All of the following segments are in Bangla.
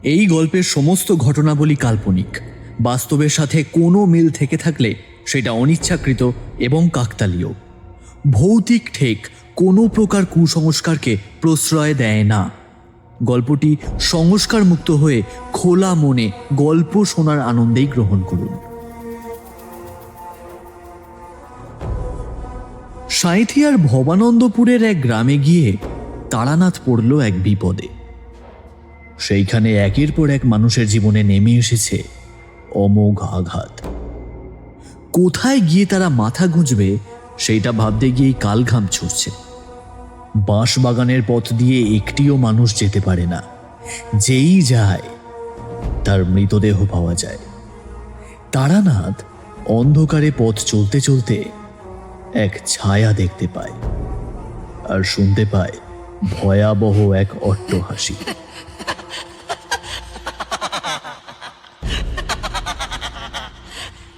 এই গল্পের সমস্ত ঘটনাবলী কাল্পনিক। বাস্তবের সাথে কোনো মিল থেকে থাকলে সেটা অনিচ্ছাকৃত এবং কাকতালীয়। ভৌতিক ঠেক কোনো প্রকার কুসংস্কারকে প্রশ্রয় দেয় না। গল্পটি সংস্কার মুক্ত হয়ে খোলা মনে গল্প শোনার আনন্দেই গ্রহণ করুন। সাঁইথিয়ার ভবানন্দপুরের এক গ্রামে গিয়ে তারানাথ পড়ল এক বিপদে। সেইখানে একের পর এক মানুষের জীবনে নেমে এসেছে অমোঘ আঘাত। কোথায় গিয়ে তারা মাথা গুঁজবে সেইটা ভাবতে গিয়েই কালঘাম ছুটছে। বাঁশবাগানের পথ দিয়ে একটিও মানুষ যেতে পারে না। যেই যায় তার মৃতদেহ পাওয়া যায়। তারানাথ অন্ধকারে পথ চলতে চলতে এক ছায়া দেখতে পায় আর শুনতে পায় ভয়াবহ এক অট্টহাসি।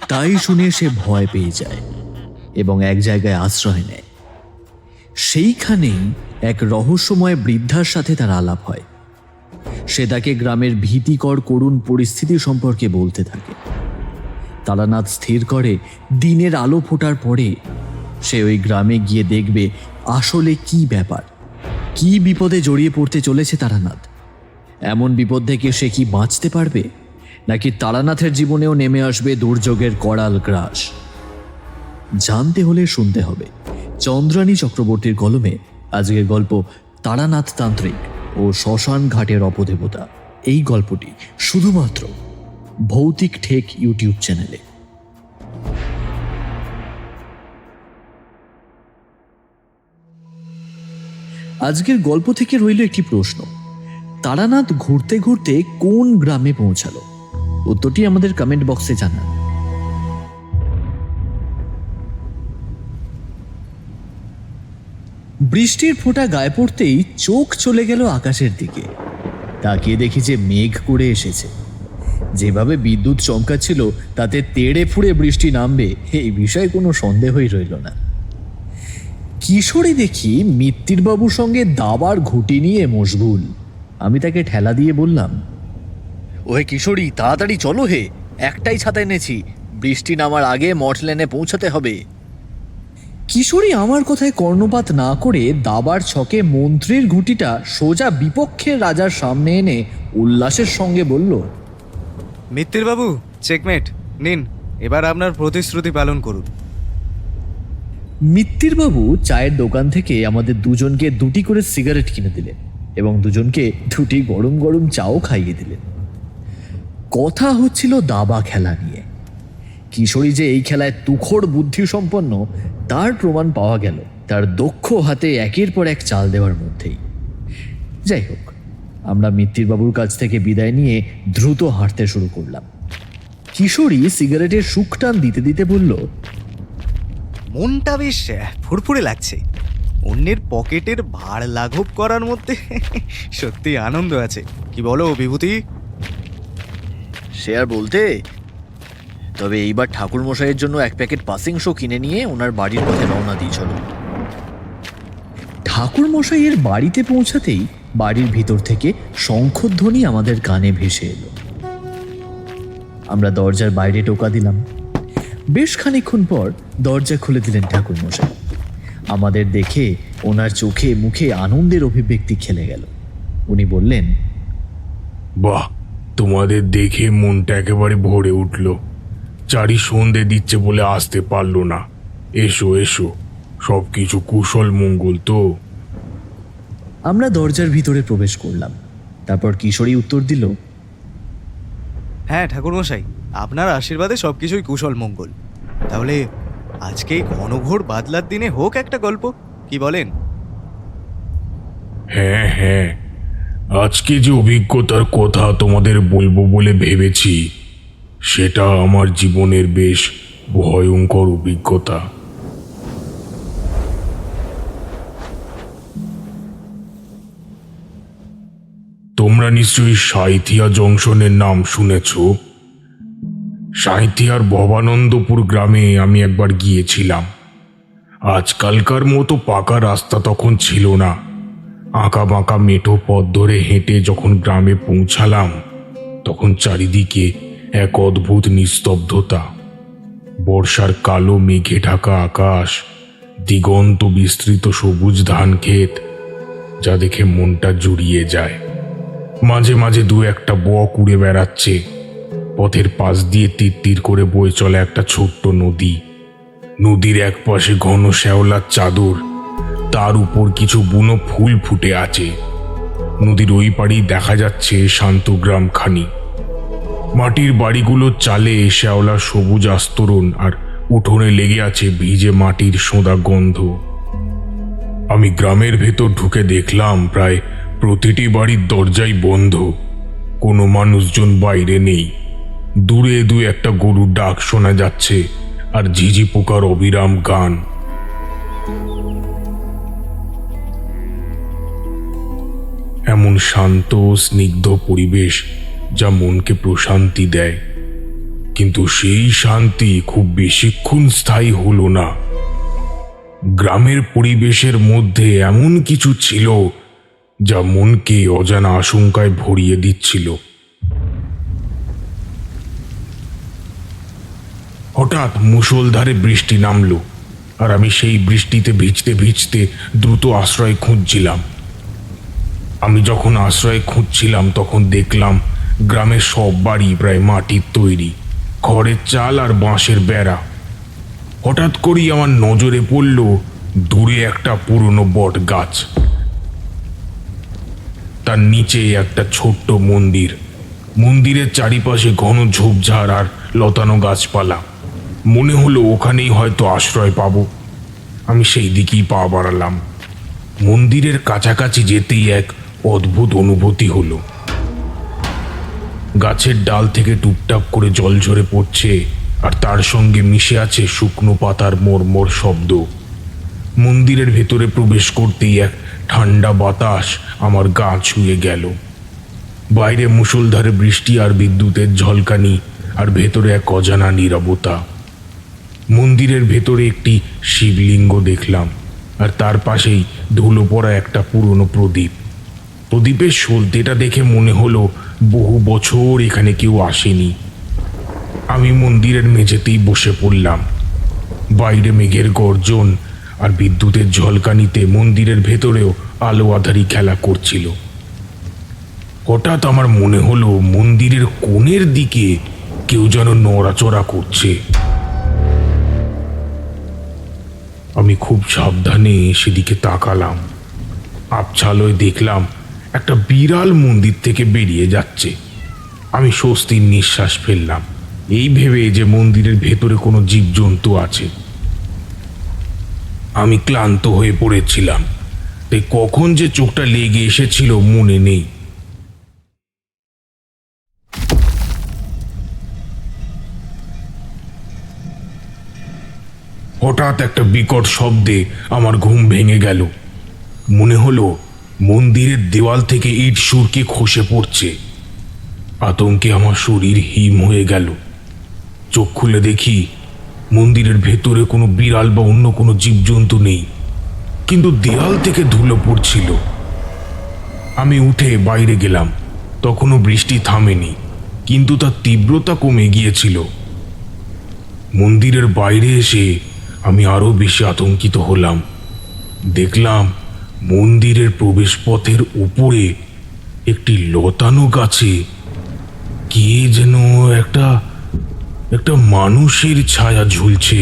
তাই শুনে সে ভয় পেয়ে যায় এবং এক জায়গায় আশ্রয় নেয়। সেইখানেই এক রহস্যময় বৃদ্ধার সাথে তার আলাপ হয়। সে তাকে গ্রামের ভীতিকর করুণ পরিস্থিতি সম্পর্কে বলতে থাকে। তারানাথ স্থির করে দিনের আলো ফোটার পরে সে ওই গ্রামে গিয়ে দেখবে আসলে কি ব্যাপার, কি বিপদে জড়িয়ে পড়তে চলেছে তারানাথ। এমন বিপদ থেকে সে কি বাঁচতে পারবে, নাকি তারানাথের জীবনেও নেমে আসবে দুর্যোগের করাল গ্রাস? জানতে হলে শুনতে হবে চন্দ্রানী চক্রবর্তীর কলমে আজকের গল্প তারানাথ তান্ত্রিক ও শ্মশান ঘাটের অপদেবতা। এই গল্পটি শুধুমাত্র ভৌতিক ঠেক ইউটিউব চ্যানেলে। আজকের গল্প থেকে রইল একটি প্রশ্ন। তারানাথ ঘুরতে ঘুরতে কোন গ্রামে পৌঁছালো? উত্তরটি আমাদের কমেন্ট বক্সে জানান। বৃষ্টির ফোঁটা গায়ে পড়তেই চোখ চলে গেল আকাশের দিকে। তাকিয়ে দেখি যে মেঘ করে এসেছে। যেভাবে বিদ্যুৎ চমকাচ্ছিল তাতে তেড়ে ফুড়ে বৃষ্টি নামবে এই বিষয়ে কোনো সন্দেহই রইল না। কিশোরী দেখি মিত্তির বাবুর সঙ্গে দাবার ঘুঁটি নিয়ে মশগুল। আমি তাকে ঠেলা দিয়ে বললাম, ওহে কিশোরী, তাড়াতাড়ি চলো হে, একটাই ছাতা এনেছি, বৃষ্টি নামার আগে মঠ লেনে পৌঁছাতে হবে। কিশোরী আমার কথায় কর্ণপাত না করে দাবার ছকে মন্ত্রীর ঘুঁটিটা সোজা বিপক্ষের রাজার সামনে এনে উল্লাসের সঙ্গে বলল, মিত্তির বাবু, চেকমেট নিন, এবার আপনার প্রতিশ্রুতি পালন করুন। মিত্তির বাবু চায়ের দোকান থেকে আমাদের দুজনকে দুটি করে সিগারেট কিনে দিলেন এবং দুজনকে দুটি গরম গরম চাও খাইয়ে দিলেন। কথা হচ্ছিল দাবা খেলা নিয়ে। কিশোরী যে এই খেলায় তুখোড় বুদ্ধি সম্পন্ন তার প্রমাণ পাওয়া গেল তার দক্ষ হাতে একের পর এক চাল দেওয়ার মধ্যেই। যাই হোক, আমরা মিত্তির বাবুর কাছ থেকে বিদায় নিয়ে দ্রুত হাঁটতে শুরু করলাম। কিশোরী সিগারেটের সুখটান দিতে দিতে বলল, মনটা বেশ ফুরফুরে লাগছে। অন্যের পকেটের ভার লাঘব করার মধ্যে সত্যি আনন্দ আছে, কি বলো বিভূতি? সে আর বলতে, তবে এইবার ঠাকুর মশাইয়ের জন্য এক প্যাকেট পাসিং শো কিনে নিয়ে ওনার বাড়ির পথে রওনা দিয়ে চলো। ঠাকুর মশাইয়ের বাড়িতে পৌঁছাতেই বাড়ির ভিতর থেকে শঙ্খধ্বনি আমাদের কানে ভেসে এলো। আমরা দরজার বাইরে টোকা দিলাম। বেশ খানিকক্ষণ পর দরজা খুলে দিলেন ঠাকুর মশাই। আমাদের দেখে ওনার চোখে মুখে আনন্দের অভিব্যক্তি খেলে গেল। উনি বললেন, বাহ, তোমাদের দেখে মনটা একেবারে ভরে উঠল। চারি সন্ধে দিচ্ছে বলে আসতে পারলো না। এসো এসো, সব কিছু কুশল মঙ্গল তো? আমরা দরজার ভিতরে প্রবেশ করলাম। তারপর কিশোরী উত্তর দিল, হ্যাঁ ঠাকুরমশাই, আপনার আশীর্বাদে সব কিছুই কুশল মঙ্গল। তাহলে আজকেই ঘনঘোর বাদলার দিনে হোক একটা গল্প, কি বলেন? হ্যাঁ হ্যাঁ, আজকে যে অভিজ্ঞতার কথা তোমাদের বলবো বলে ভেবেছি সেটা আমার জীবনের বেশ ভয়ঙ্কর অভিজ্ঞতা। তোমরা নিশ্চয়ই সাঁইথিয়া জংশনের নাম শুনেছ। সাঁইথিয়ার ভবানন্দপুর গ্রামে আমি একবার গিয়েছিলাম। আজকালকার মতো পাকা রাস্তা তখন ছিল না। আঁকা বাঁকা মেঠো পথ ধরে হেঁটে যখন গ্রামে পৌঁছালাম তখন চারিদিকে এক অদ্ভুত নিস্তব্ধতা। বর্ষার কালো মেঘে ঢাকা আকাশ, দিগন্ত বিস্তৃত সবুজ ধান ক্ষেত, যা দেখে মনটা জুড়িয়ে যায়। মাঝে মাঝে দু একটা বক উড়ে বেড়াচ্ছে। পথের পাশ দিয়ে তির করে বয়ে চলে একটা ছোট্ট নদী। নদীর এক পাশে ঘন শ্যাওলার চাদর, তার উপর কিছু বুনো ফুল ফুটে আছে। নদীর ওই পাড়েই দেখা যাচ্ছে শান্ত গ্রামখানি। মাটির বাড়িগুলোর চালে শ্যাওলার সবুজ আস্তরণ, আর উঠোনে লেগে আছে ভিজে মাটির সোঁদা গন্ধ। আমি গ্রামের ভেতর ঢুকে দেখলাম প্রায় প্রতিটি বাড়ির দরজাই বন্ধ। কোনো মানুষজন বাইরে নেই। দূরে দু একটা গরুর ডাক শোনা যাচ্ছে, আর ঝিঝি পোকার অবিরাম গান। এমন শান্ত স্নিগ্ধ পরিবেশ যা মনকে প্রশান্তি দেয়, কিন্তু সেই শান্তি খুব বেশিক্ষণ স্থায়ী হলো না। গ্রামের পরিবেশের মধ্যে এমন কিছু ছিল যা মনকে অজানা আশঙ্কায় ভরিয়ে দিচ্ছিল। হঠাৎ মুষলধারে বৃষ্টি নামলো, আর আমি সেই বৃষ্টিতে ভিজতে ভিজতে দ্রুত আশ্রয় খুঁজছিলাম। আমি যখন আশ্রয় খুঁজছিলাম তখন দেখলাম গ্রামের সব বাড়ি প্রায় মাটির তৈরি, খড়ের চাল আর বাঁশের বেড়া। হঠাৎ করেই আমার নজরে পড়ল দূরে একটা পুরনো বট গাছ। তার নিচে একটা ছোট্ট মন্দির। মন্দিরের চারিপাশে ঘন ঝোপঝাড় আর লতানো গাছপালা। মনে হলো ওখানেই হয়তো আশ্রয় পাব। আমি সেই দিকেই পা বাড়ালাম। মন্দিরের কাছাকাছি যেতেই এক অদ্ভুত অনুভূতি হলো। গাছের ডাল থেকে টুপটাপ করে জল ঝরে পড়ছে, আর তার সঙ্গে মিশে আছে শুকনো পাতার মর্মর শব্দ। মন্দিরের ভেতরে প্রবেশ করতেই এক ঠান্ডা বাতাস আমার গা ছুঁয়ে গেল। বাইরে মুষলধারে বৃষ্টি আর বিদ্যুতের ঝলকানি, আর ভেতরে এক অজানা নীরবতা। মন্দিরের ভেতরে একটি শিবলিঙ্গ দেখলাম, আর তার পাশেই ধুলো পড়া একটা পুরনো প্রদীপ। প্রদীপের সলতেটা দেখে মনে হলো বহু বছর এখানে কেউ আসেনি। আমি মন্দিরের মেঝেতেই বসে পড়লাম। বাইরে মেঘের গর্জন আর বিদ্যুতের ঝলকানিতে মন্দিরের ভেতরেও আলো আঁধারি খেলা করছিল। হঠাৎ আমার মনে হলো মন্দিরের কোণের দিকে কেউ যেন নড়াচড়া করছে। আমি খুব সাবধানে সেদিকে তাকালাম। আবছালোয় দেখলাম একটা বিড়াল মন্দির থেকে বেরিয়ে যাচ্ছে। আমি স্বস্তির নিঃশ্বাস ফেললাম, এই ভেবে যে মন্দিরের ভেতরে কোনো জীবজন্তু আছে। আমি ক্লান্ত হয়ে পড়েছিলাম, তাই কখন যে চোখটা লেগে এসেছিল মনে নেই। হঠাৎ একটা বিকট শব্দে আমার ঘুম ভেঙে গেল। মনে হলো মন্দিরের দেওয়াল থেকে ইট সুরকে খসে পড়ছে। আতঙ্কে আমার শরীর হিম হয়ে গেল। চোখ খুলে দেখি মন্দিরের ভেতরে কোনো বিড়াল বা অন্য কোনো জীবজন্তু নেই, কিন্তু দেওয়াল থেকে ধুলো পড়ছিল। আমি উঠে বাইরে গেলাম। তখনও বৃষ্টি থামেনি, কিন্তু তার তীব্রতা কমে গিয়েছিল। মন্দিরের বাইরে এসে আমি আরো বেশি আতঙ্কিত হলাম। দেখলাম মন্দিরের প্রবেশপথের উপরে একটি লতানো গাছে কে যেন একটা মানুষের ছায়া ঝুলছে,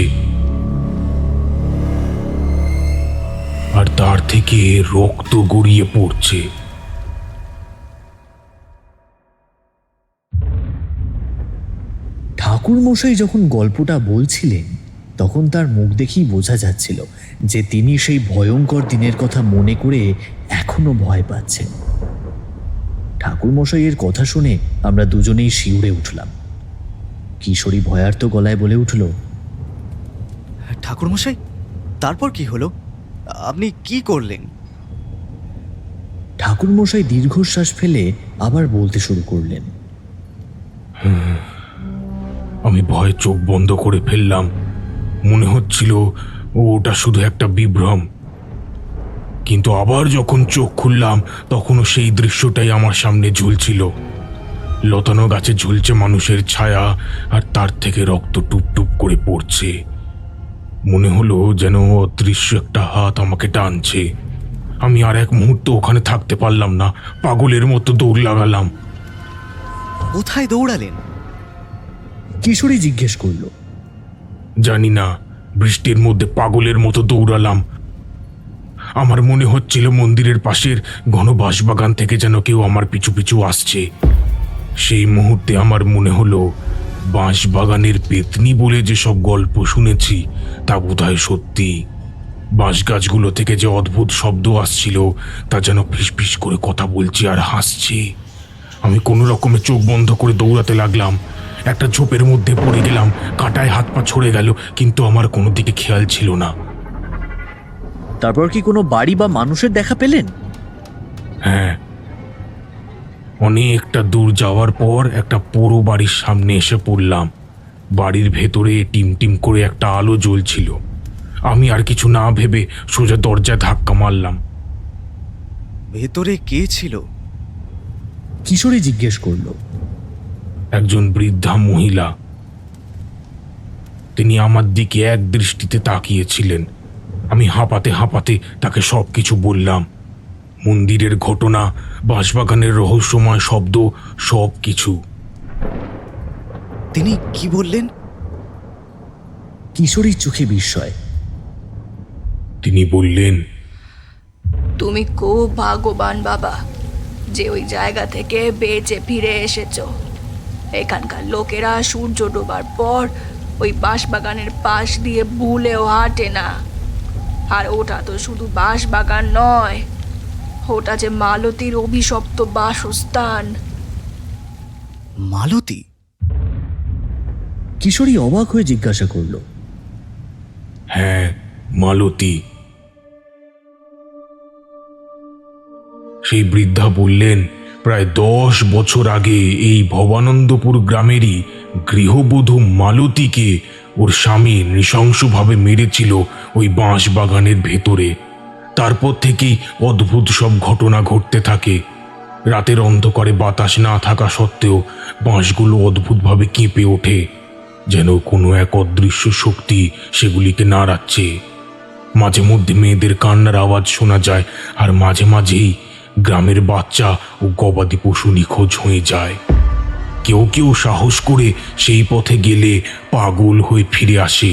আর তার থেকে রক্ত গড়িয়ে পড়ছে। ঠাকুরমশাই যখন গল্পটা বলছিলেন তখন তার মুখ দেখেই বোঝা যাচ্ছিল যে তিনি সেই ভয়ঙ্কর দিনের কথা মনে করে এখনো ভয় পাচ্ছেন। ঠাকুরমশাইয়ের কথা শুনে আমরা দুজনেই শিউরে উঠলাম। কিশোরী ভয়ার্ত গলায় বলে উঠল, ঠাকুরমশাই, তারপর কি হলো? আপনি কি করলেন? ঠাকুরমশাই দীর্ঘশ্বাস ফেলে আবার বলতে শুরু করলেন, আমি ভয়ে চোখ বন্ধ করে ফেললাম। মনে হচ্ছিল ওটা শুধু একটা বিভ্রম, কিন্তু আবার যখন চোখ খুললাম তখনও সেই দৃশ্যটাই আমার সামনে ঝুলছিল। লতানো গাছে ঝুলছে মানুষের ছায়া, আর তার থেকে রক্ত টুপ টুপ করে পড়ছে। মনে হলো যেন অদৃশ্য একটা হাত আমাকে টানছে। আমি আর এক মুহূর্ত ওখানে থাকতে পারলাম না, পাগলের মতো দৌড় লাগালাম। কোথায় দৌড়ালেন? কিশোরী জিজ্ঞেস করল। জানি না, বৃষ্টির মধ্যে পাগলের মতো দৌড়ালাম। আমার মনে হচ্ছিল মন্দিরের পাশের ঘন বাঁশবাগান থেকে যেন কেউ আমার পিছু পিছু আসছে। সেই মুহূর্তে আমার মনে হলো বাঁশবাগানের পেতনি বলে যেসব গল্প শুনেছি তা বোধহয় সত্যি। বাঁশ গাছগুলো থেকে যে অদ্ভুত শব্দ আসছিল তা যেন ফিসফিস করে কথা বলছে আর হাসছে। আমি কোনো রকমে চোখ বন্ধ করে দৌড়াতে লাগলাম। একটা ঝোপের মধ্যে পড়ে গেলাম, কাঁটায় হাত পা ছড়ে গেল, কিন্তু আমার কোনো দিকে খেয়াল ছিল না। তারপর কি কোনো বাড়ি বা মানুষের দেখা পেলেন? হ্যাঁ, অনেকটা দূর যাওয়ার পর একটা পোড়ো বাড়ির সামনে এসে পড়লাম। বাড়ির ভেতরে টিম টিম করে একটা আলো জ্বলছিল। আমি আর কিছু না ভেবে সোজা দরজায় ধাক্কা মারলাম। ভেতরে কে ছিল? কিশোরী জিজ্ঞেস করল। একজন বৃদ্ধা মহিলা। তিনি আমার দিকে এক দৃষ্টিতে তাকিয়েছিলেন। আমি হাঁপাতে হাঁপাতে তাকে সবকিছু বললাম, মন্দিরের ঘটনা, বাঁশবাগানের রহস্যময় শব্দ, সব কিছু। তিনি কি বললেন? কিশোরীর চোখে বিস্ময়। তিনি বললেন, তুমি খুব ভাগ্যবান বাবা যে ওই জায়গা থেকে বেঁচে ফিরে এসেছো। এখানকার লোকেরা সূর্য ডোবার পর ওই বাঁশবাগানের পাশ দিয়ে ভুলেও হাঁটে না। আর ওটা তো শুধু বাঁশবাগান নয়, ওটা যে মালতীর অভিশপ্ত বাসস্থান। মালতী? কিশোরী অবাক হয়ে জিজ্ঞাসা করল। হ্যাঁ, মালতী। সেই বৃদ্ধা বললেন, প্রায় 10 বছর আগে এই ভবানন্দপুর গ্রামেরই গৃহবধূ মালতীকে ওর স্বামী নৃশংসভাবে মেরেছিল ওই বাঁশ বাগানের ভেতরে। তারপর থেকেই অদ্ভুত সব ঘটনা ঘটতে থাকে। রাতের অন্ধকারে বাতাস না থাকা সত্ত্বেও বাঁশগুলো অদ্ভুতভাবে কেঁপে ওঠে, যেন কোনো এক অদৃশ্য শক্তি সেগুলিকে নাড়াচ্ছে। মাঝে মধ্যে মেয়েদের কান্নার আওয়াজ শোনা যায়, আর মাঝে মাঝেই গ্রামের বাচ্চা ও গবাদি পশু নিখোঁজ হয়ে যায়। কেউ কেউ সাহস করে সেই পথে গেলে পাগল হয়ে ফিরে আসে।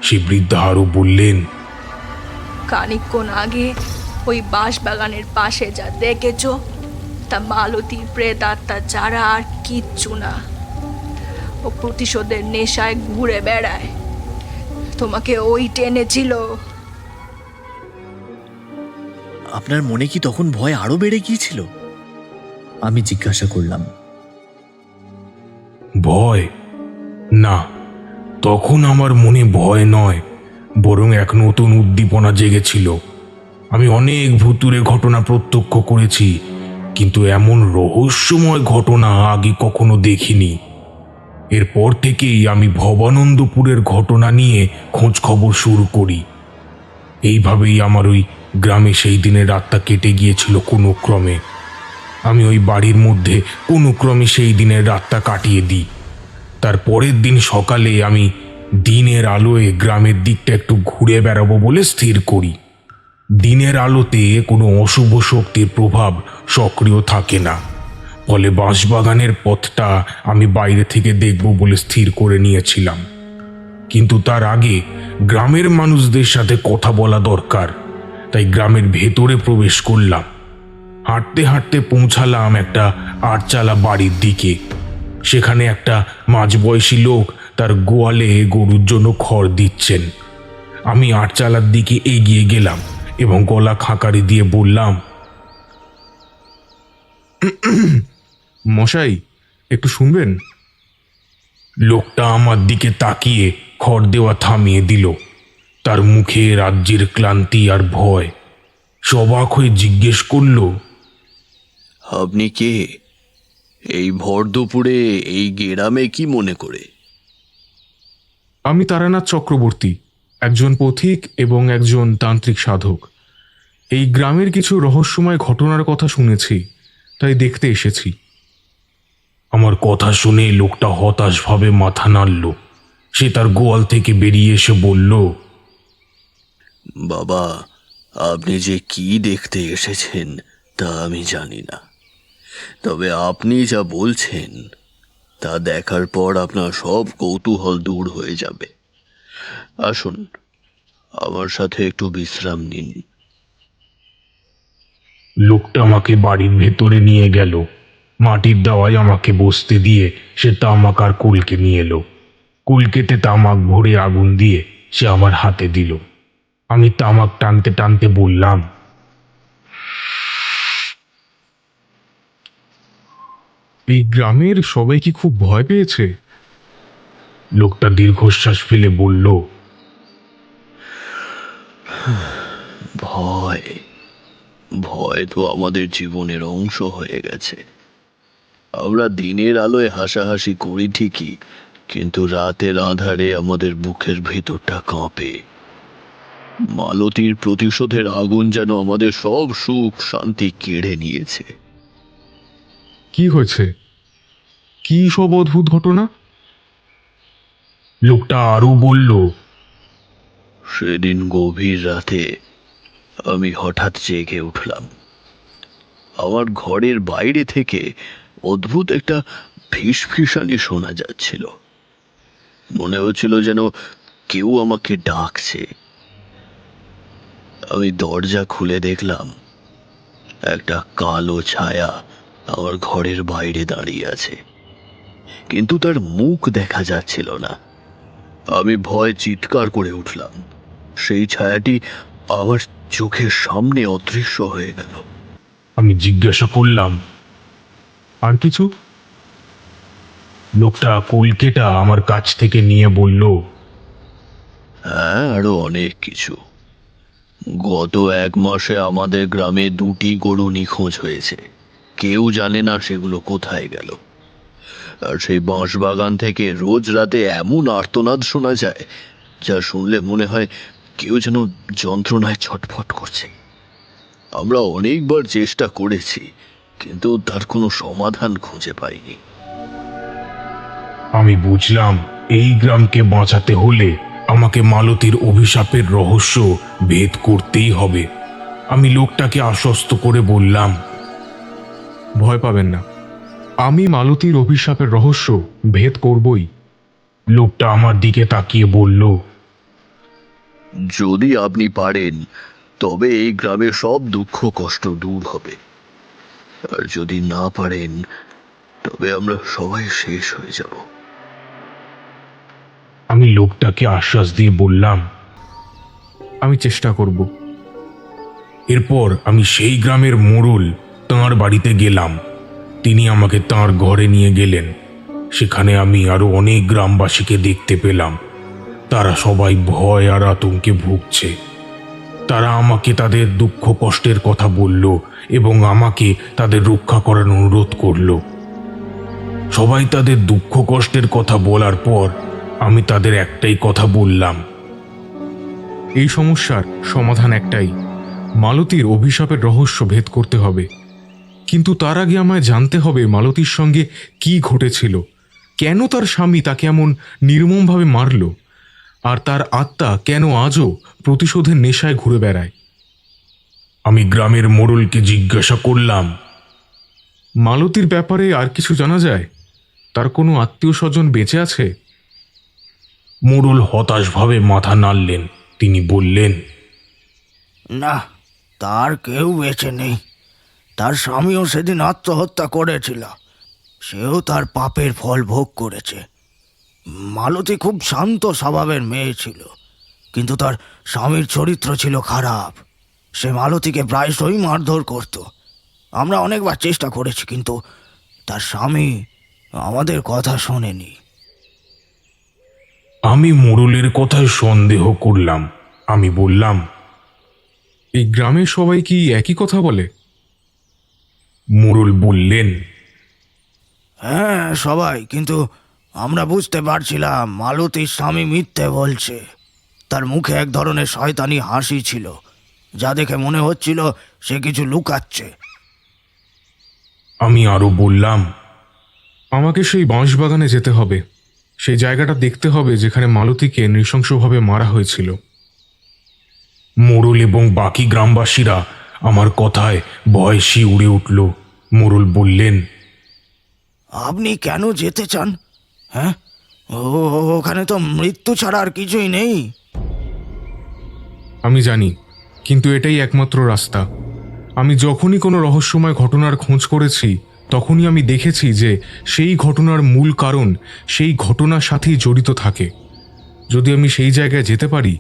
সে বৃদ্ধা আরও বললেন, খানিকক্ষণ আগে ওই বাঁশবাগানের পাশে যা দেখেছো তা মালতীর প্রেতাত্মা ছাড়া আর কিচ্ছু না। ও প্রতিশোধের নেশায় ঘুরে বেড়ায়। তোমাকে ওই টেনেছিল। আপনার মনে কি তখন ভয় আরো বেড়ে গিয়েছিল? আমি জিজ্ঞাসা করলাম। ভয়? না, তখন আমার মনে ভয় নয়, বরং এক নতুন উদ্দীপনা জেগেছিল। আমি অনেক ভুতুড়ে ঘটনা প্রত্যক্ষ করেছি, কিন্তু এমন রহস্যময় ঘটনা আগে কখনো দেখিনি। এরপর থেকেই আমি ভবানন্দপুরের ঘটনা নিয়ে খোঁজ খবর শুরু করি। এইভাবেই আমার ওই গ্রামে সেই দিনের রাতটা কেটে গিয়েছিল কোনো ক্রমে। আমি ওই বাড়ির মধ্যে কোনো ক্রমে সেই দিনের রাতটা কাটিয়ে দিই। তার পরের দিন সকালে আমি দিনের আলোয় গ্রামের দিকটা একটু ঘুরে বেড়াবো বলে স্থির করি। দিনের আলোতে কোনো অশুভ শক্তির প্রভাব সক্রিয় থাকে না, ফলে বাঁশবাগানের পথটা আমি বাইরে থেকে দেখব বলে স্থির করে নিয়েছিলাম। কিন্তু তার আগে গ্রামের মানুষদের সাথে কথা বলা দরকার, তাই গ্রামের ভেতরে প্রবেশ করলাম। হাঁটতে হাঁটতে পৌঁছালাম একটা আটচালা বাড়ির দিকে। সেখানে একটা মাঝবয়সী লোক তার গোয়ালে গরুর জন্য খড় দিচ্ছেন। আমি আটচালার দিকে এগিয়ে গেলাম এবং গলা খাঁকারি দিয়ে বললাম, মশাই, একটু শুনবেন? লোকটা আমার দিকে তাকিয়ে খড় দেওয়া থামিয়ে দিল। তার মুখে রাজ্যের ক্লান্তি আর ভয়। অবাক হয়ে জিজ্ঞেস করল, আপনি কে? এই ভর দুপুরে এই গ্রামে কি মনে করে? আমি তারানাথ চক্রবর্তী, একজন পথিক এবং একজন তান্ত্রিক সাধক। এই গ্রামের কিছু রহস্যময় ঘটনার কথা শুনেছি, তাই দেখতে এসেছি। আমার কথা শুনে লোকটা হতাশভাবে মাথা নাড়ল। সে তার গোয়াল থেকে বেরিয়ে এসে বলল, বাবা, আপনি যে কি দেখতে এসেছেন তা আমি জানি না, তবে আপনি যা বলছেন তা দেখার পর আপনার সব কৌতূহল দূর হয়ে যাবে। আসুন, আমার সাথে একটু বিশ্রাম নিন। লোকটা আমাকে বাড়ির ভেতরে নিয়ে গেল। মাটির দাওয়ায় আমাকে বসতে দিয়ে সে তামাক আর কুলকে নিয়ে এলো। কুলকেতে তামাক ভরে আগুন দিয়ে সে আমার হাতে দিল। আমি তামাক টানতে টানতে বললাম, এই গ্রামের সবাই কি খুব ভয় পেয়েছে? লোকটা দীর্ঘশ্বাস ফেলে বলল, ভয় ভয় তো আমাদের জীবনের অংশ হয়ে গেছে। আমরা দিনের আলোয় হাসাহাসি করি ঠিকই, কিন্তু রাতের আঁধারে আমাদের বুকের ভেতরটা কাঁপে। মালতীর প্রতিশোধের আগুন যেন আমাদের সব সুখ শান্তি কেড়ে নিয়েছে। কি হয়েছে? কি সব অদ্ভুত ঘটনা? লোকটা আরো বলল, সেদিন গভীর রাতে আমি হঠাৎ জেগে উঠলাম। আমার ঘরের বাইরে থেকে অদ্ভুত একটা ফিসফিসানি শোনা যাচ্ছিল। মনে হচ্ছিল যেন কেউ আমাকে ডাকছে। আমি দরজা খুলে দেখলাম একটা কালো ছায়া আমার ঘরের বাইরে দাঁড়িয়ে আছে, কিন্তু তার মুখ দেখা যাচ্ছিল না। আমি ভয়ে চিৎকার করে উঠলাম। সেই ছায়াটি আমার চোখের সামনে অদৃশ্য হয়ে গেল। আমি জিজ্ঞাসা করলাম, আর কিছু? লোকটা কুলকেটা আমার কাছ থেকে নিয়ে বলল, হ্যাঁ, আরো অনেক কিছু। গত 1 মাসে আমাদের গ্রামে 2টি গরু নিখোঁজ হয়েছে। কেউ জানে না সেগুলো কোথায় গেল। আর সেই বাঁশবাগান থেকে রোজ রাতে এমন আর্তনাদ শোনা যায়, যা শুনলে মনে হয় কেউ যেন যন্ত্রণায় ছটফট করছে। আমরা অনেকবার চেষ্টা করেছি, কিন্তু তার কোনো সমাধান খুঁজে পাইনি। আমি বুঝলাম এই গ্রামকে বাঁচাতে হলে আমাকে মালতীর অভিশাপের রহস্য ভেদ করতেই হবে। আমি লোকটাকে আশ্বস্ত করে বললাম, ভয় পাবেন না, আমি মালতীর অভিশাপের রহস্য ভেদ করবই। লোকটা আমার দিকে তাকিয়ে বলল, যদি আপনি পারেন তবে এই গ্রামের সব দুঃখ কষ্ট দূর হবে, আর যদি না পারেন তবে আমরা সবাই শেষ হয়ে যাব। আমি লোকটাকে আশ্বাস দিয়ে বললাম। আমি চেষ্টা করব। এরপর আমি সেই গ্রামের মোড়ল তাঁর বাড়িতে গেলাম। তিনি আমাকে তাঁর ঘরে নিয়ে গেলেন। সেখানে আমি আরো অনেক গ্রামবাসীকে দেখতে পেলাম। তারা সবাই ভয় আর আতঙ্কে ভুগছে। তারা আমাকে তাদের দুঃখ কষ্টের কথা বলল এবং আমাকে তাদের রক্ষা করার অনুরোধ করল। সবাই তাদের দুঃখ কষ্টের কথা বলার পর আমি তাদের একটাই কথা বললাম, এই সমস্যার সমাধান একটাই, মালতীর অভিশাপের রহস্য ভেদ করতে হবে। কিন্তু তার আগে আমায় জানতে হবে মালতীর সঙ্গে কি ঘটেছিল, কেন তার স্বামী তাকে এমন নির্মমভাবে মারল, আর তার আত্মা কেন আজও প্রতিশোধের নেশায় ঘুরে বেড়ায়। আমি গ্রামের মোড়লকে জিজ্ঞাসা করলাম, মালতীর ব্যাপারে আর কিছু জানা যায়? তার কোনো আত্মীয় স্বজন বেঁচে আছে? মোড়ল হতাশভাবে মাথা নাড়লেন। তিনি বললেন, না, তার কেউ বেঁচে নেই। তার স্বামীও সেদিন আত্মহত্যা করেছিল। সেও তার পাপের ফল ভোগ করেছে। মালতী খুব শান্ত স্বভাবের মেয়ে ছিল, কিন্তু তার স্বামীর চরিত্র ছিল খারাপ। সে মালতীকে প্রায়শই মারধর করত। আমরা অনেকবার চেষ্টা করেছি, কিন্তু তার স্বামী আমাদের কথা শোনেনি। আমি মোড়লের কথায় সন্দেহ করলাম। আমি বললাম, এই গ্রামের সবাই কি একই কথা বলে? মোড়ল বললেন, হ্যাঁ, সবাই, কিন্তু আমরা বুঝতে পারছিলাম মালতীর স্বামী মিথ্যে বলছে। তার মুখে এক ধরনের শয়তানি হাসি ছিল, যা দেখে মনে হচ্ছিল সে কিছু লুকাচ্ছে। আমি আরো বললাম, আমাকে সেই বাঁশবাগানে যেতে হবে, সেই জায়গাটা দেখতে হবে যেখানে মালতীকে নৃশংসভাবে মারা হয়েছিল। মোড়ল এবং বাকি গ্রামবাসীরা আমার কথায় ভয় শিউরে উঠল। মোড়ল বললেন, আপনি কেন যেতে চান? হ্যাঁ, ওখানে তো মৃত্যু ছাড়া আর কিছুই নেই। আমি জানি, কিন্তু এটাই একমাত্র রাস্তা। আমি যখনই কোনো রহস্যময় ঘটনার খোঁজ করেছি, তখনই আমি দেখেছি যে সেই ঘটনার মূল কারণ সেই ঘটনার সাথেই জড়িত থাকে। যদি আমি সেই জায়গায় যেতে পারি,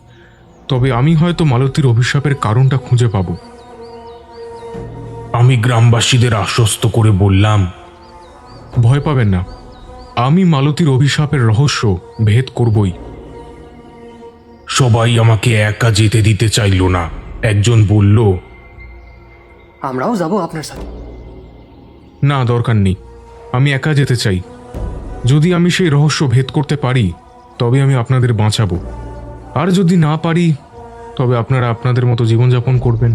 তবে আমি হয়তো মালতীর অভিশাপের কারণটা খুঁজে পাব। আমি গ্রামবাসীদের আশ্বস্ত করে বললাম, ভয় পাবেন না, আমি মালতীর অভিশাপের রহস্য ভেদ করবই। সবাই আমাকে একা যেতে দিতে চাইল না। একজন বলল, আমরাও যাব আপনার সাথে। না, দরকার নেই, আমি একা যেতে চাই। যদি আমি সেই রহস্য ভেদ করতে পারি, তবে আমি আপনাদের বাঁচাবো। আর যদি না পারি, তবে আপনারা আপনাদের মতো জীবনযাপন করবেন।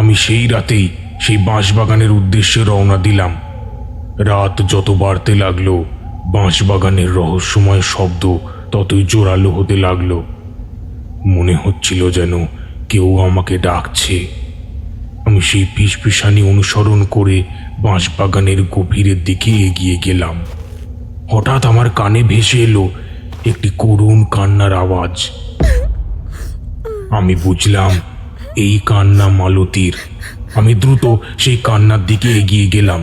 আমি সেই রাতেই সেই বাঁশবাগানের উদ্দেশ্যে রওনা দিলাম। রাত যত বাড়তে লাগলো, বাঁশবাগানের রহস্যময় শব্দ ততই জোরালো হতে লাগলো। মনে হচ্ছিল যেন কেউ আমাকে ডাকছে। আমি সেই ফিসফিসানি অনুসরণ করে বাঁশবাগানের গভীরের দিকে এগিয়ে গেলাম। হঠাৎ আমার কানে ভেসে এলো একটি করুণ কান্নার আওয়াজ। আমি বুঝলাম এই কান্না মালতীর। আমি দ্রুত সেই কান্নার দিকে এগিয়ে গেলাম।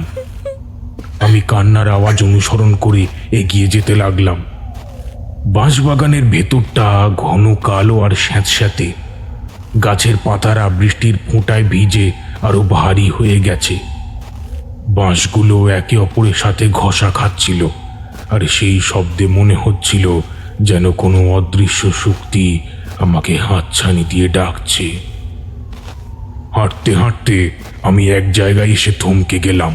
আমি কান্নার আওয়াজ অনুসরণ করে এগিয়ে যেতে লাগলাম। বাঁশবাগানের ভেতরটা ঘন কালো আর স্যাঁতস্যাঁতে। গাছের পাতারা বৃষ্টির ফোঁটায় ভিজে আরো ভারী হয়ে গেছে। বাঁশগুলো একে অপরের সাথে ঘষা খাচ্ছিল, আর সেই শব্দে মনে হচ্ছিল যেন কোনো অদৃশ্য শক্তি আমাকে হাতছানি দিয়ে ডাকছে। হাঁটতে হাঁটতে আমি এক জায়গায় এসে থমকে গেলাম।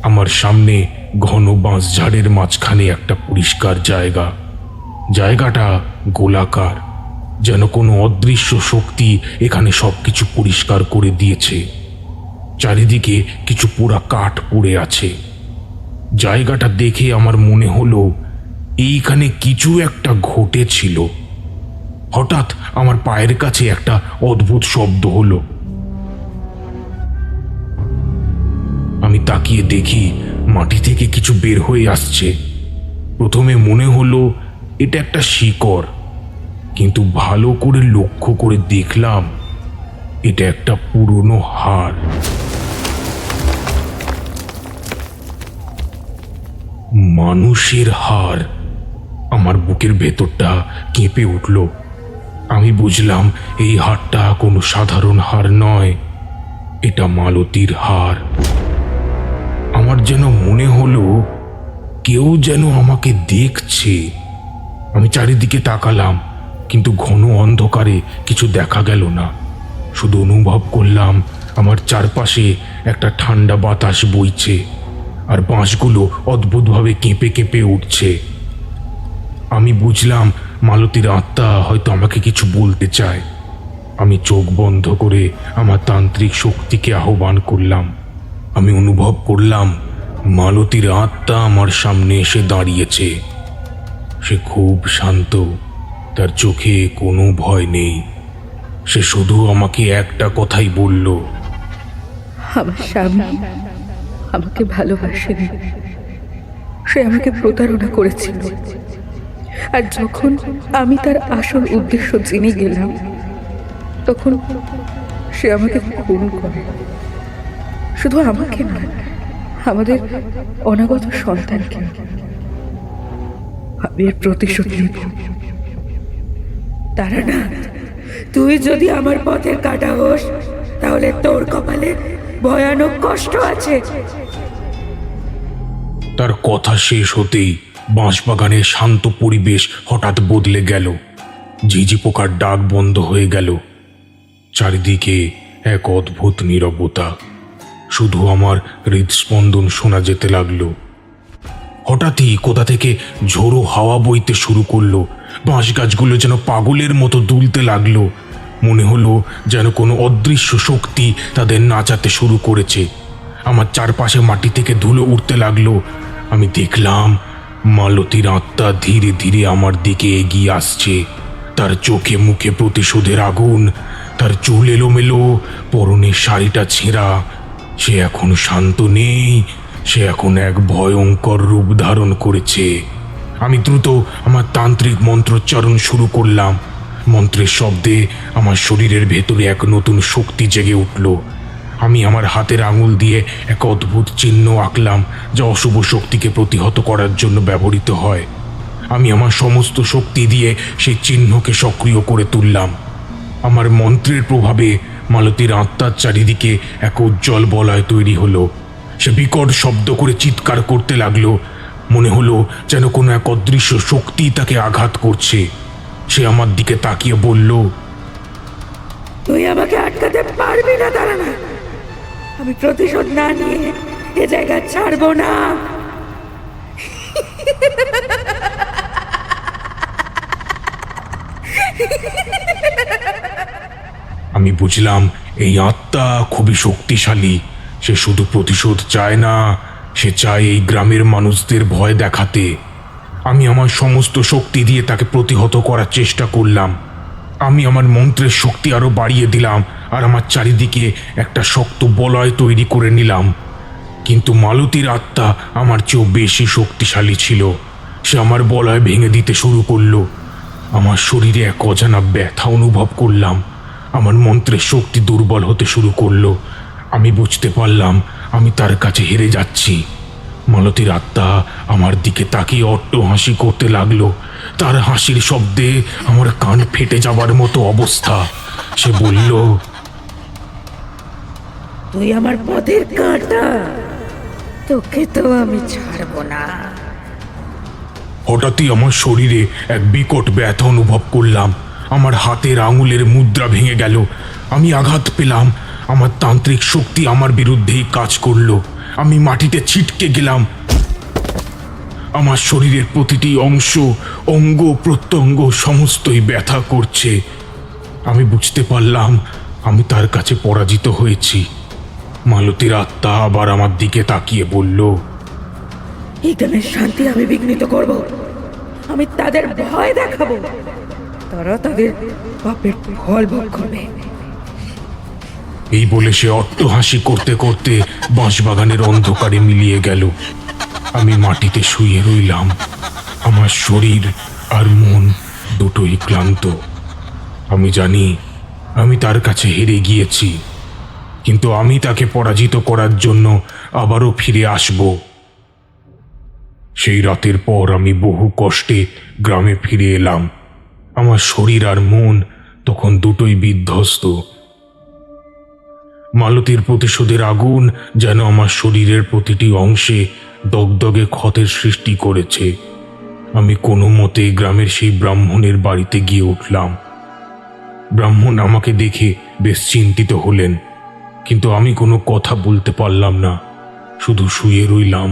আমার সামনে ঘন বাঁশঝাড়ের মাঝখানে একটা পরিষ্কার জায়গা। জায়গাটা গোলাকার, যেন কোনো অদৃশ্য শক্তি এখানে সবকিছু পরিষ্কার করে দিয়েছে। চারিদিকে কিছু পোড়া কাঠ পড়ে আছে। জায়গাটা দেখে আমার মনে হলো এইখানে কিছু একটা ঘটেছিল। হঠাৎ আমার পায়ের কাছে একটা অদ্ভুত শব্দ হলো। আমি তাকিয়ে দেখি মাটি থেকে কিছু বের হয়ে আসছে। প্রথমে মনে হলো এটা একটা শিকড়, কিন্তু ভালো করে লক্ষ্য করে দেখলাম এটা একটা পুরনো হাড়। মানুষের হাড়। আমার বুকের ভেতরটা কেঁপে উঠল। আমি বুঝলাম এই হাড়টা কোনো সাধারণ হাড় নয়, এটা মালতীর হাড়। আমার যেন মনে হলো কেউ যেন আমাকে দেখছে। আমি চারিদিকে তাকালাম, কিন্তু ঘন অন্ধকারে কিছু দেখা গেল না। শুধু অনুভব করলাম আমার চারপাশে একটা ঠান্ডা বাতাস বইছে, আর বাঁশগুলো অদ্ভুতভাবে কেঁপে কেঁপে উঠছে। আমি বুঝলাম মালতীর আত্মা হয়তো আমাকে কিছু বলতে চায়। আমি চোখ বন্ধ করে আমার তান্ত্রিক শক্তিকে আহ্বান করলাম। আমি অনুভব করলাম মালতীর আত্মা আমার সামনে এসে দাঁড়িয়েছে। সে খুব শান্ত, তার চোখে কোনো ভয় নেই। সে শুধু আমাকে একটা কথাই বলল, আমার স্বামী আমাকে ভালোবাসেনি, সে আমাকে প্রতারণা করেছিল। আর যখন আমি তার আসল উদ্দেশ্য জেনে গেলাম, তখন সে আমাকে খুন করে। শুধু আমাকে নয়, আমাদের অনাগত সন্তানকে। আমি এর প্রতিশোধ নেব। তারানাথ, তুই যদি আমার পথের কাঁটা হোস, তাহলে তোর কপালে ভয়ানক কষ্ট আছে। তার কথা শেষ হতেই বাঁশবাগানের শান্ত পরিবেশ হঠাৎ বদলে গেল। ঝিঝি পোকার ডাক বন্ধ হয়ে গেল। চারিদিকে এক অদ্ভুত নীরবতা। শুধু আমার হৃদস্পন্দন শোনা যেতে লাগলো। হঠাৎই কোথা থেকে ঝোড়ো হাওয়া বইতে শুরু করলো। বাঁশ গাছগুলো যেন পাগলের মতো দুলতে লাগলো। মনে হলো যেন কোনো অদৃশ্য শক্তি তাদের নাচাতে শুরু করেছে। আমার চারপাশে মাটি থেকে ধুলো উঠতে লাগলো। আমি দেখলাম মালতীর আত্মা ধীরে ধীরে আমার দিকে এগিয়ে আসছে। তার চোখে মুখে প্রতিশোধের আগুন, তার চুল এলোমেলো, পরনের শাড়িটা ছেঁড়া। সে এখন শান্ত নেই, সে এখন এক ভয়ঙ্কর রূপ ধারণ করেছে। আমি দ্রুত আমার তান্ত্রিক মন্ত্রোচ্চারণ শুরু করলাম। মন্ত্রের শব্দে আমার শরীরের ভেতরে এক নতুন শক্তি জেগে উঠল। আমি আমার হাতের আঙুল দিয়ে এক অদ্ভুত চিহ্ন আঁকলাম, যা অশুভ শক্তিকে প্রতিহত করার জন্য ব্যবহৃত হয়। আমি আমার সমস্ত শক্তি দিয়ে সেই চিহ্নকে সক্রিয় করে তুললাম। আমার মন্ত্রের প্রভাবে মালতীর আত্মার চারিদিকে এক উজ্জ্বল বলয় তৈরি হলো। সে বিকট শব্দ করে চিৎকার করতে লাগলো। মনে হলো যেন কোনো এক অদৃশ্য শক্তি তাকে আঘাত করছে। সে আমার দিকে তাকিয়ে বলল, তুই আমাকে আটকাতে পারবি না, দাঁড়া না। আমি প্রতিশোধ না নিয়ে এ জায়গা ছাড়বো না। আমি বুঝলাম এই আত্মা খুবই শক্তিশালী। সে শুধু প্রতিশোধ চায় না, সে চায় এই গ্রামের মানুষদের ভয় দেখাতে। আমি আমার সমস্ত শক্তি দিয়ে তাকে প্রতিহত করার চেষ্টা করলাম। আমি আমার মন্ত্রের শক্তি আরো বাড়িয়ে দিলাম আর আমার চারিদিকে একটা শক্ত বলয় তৈরি করে নিলাম। কিন্তু মালতীর আত্মা আমার চেয়েও বেশি শক্তিশালী ছিল। সে আমার বলয় ভেঙে দিতে শুরু করলো। আমার শরীরে এক অজানা ব্যথা অনুভব করলাম। আমার মন্ত্রের শক্তি দুর্বল হতে শুরু করলো। আমি বুঝতে পারলাম আমি তার কাছে হেরে যাচ্ছি। মালতীর আত্মা আমার দিকে তাকিয়ে অট্ট হাসি করতে লাগলো। তার হাসির শব্দে আমার কান ফেটে যাবার মতো অবস্থা। সে বলল, তুই আমার পথের কাঁটা, তোকে তো আমি ছাড়বো না। হঠাৎই আমার শরীরে এক বিকট ব্যথা অনুভব করলাম। আমার হাতের আঙুলের মুদ্রা ভেঙে গেল। আমি আঘাত পেলাম। আমার তান্ত্রিক শক্তি আমার বিরুদ্ধেই কাজ করলো। আমি মাটিতে ছিটকে গেলাম। আমার শরীরের প্রতিটি অংশ, অঙ্গ প্রত্যঙ্গ সমস্তই ব্যথা করছে। আমি বুঝতে পারলাম আমি তার কাছে পরাজিত হয়েছি। মালতীর আত্মা আবার আমার দিকে তাকিয়ে বলল, এই গ্রামের শান্তি আমি বিঘ্নিত করব। আমি তাদের ভয় দেখাবো, তারা তাদের পাপের ফল ভোগ করবে। এই বলে সে অট্টহাসি করতে করতে বাঁশবাগানের অন্ধকারে মিলিয়ে গেল। আমি মাটিতে শুয়ে রইলাম। আমার শরীর আর মন দুটোই ক্লান্ত। আমি জানি আমি তার কাছে হেরে গিয়েছি, কিন্তু আমি তাকে পরাজিত করার জন্য আবারও ফিরে আসব। সেই রাতের পর আমি বহু কষ্টে গ্রামে ফিরে এলাম। আমার শরীর আর মন তখন দুটোই বিধ্বস্ত। মালতীর প্রতিশোধের আগুন যেন আমার শরীরের প্রতিটি অংশে দগদগে ক্ষতের সৃষ্টি করেছে। আমি কোনো মতে গ্রামের সেই ব্রাহ্মণের বাড়িতে গিয়ে উঠলাম। ব্রাহ্মণ আমাকে দেখে বেশ চিন্তিত হলেন, কিন্তু আমি কোনো কথা বলতে পারলাম না। শুধু শুয়ে রইলাম।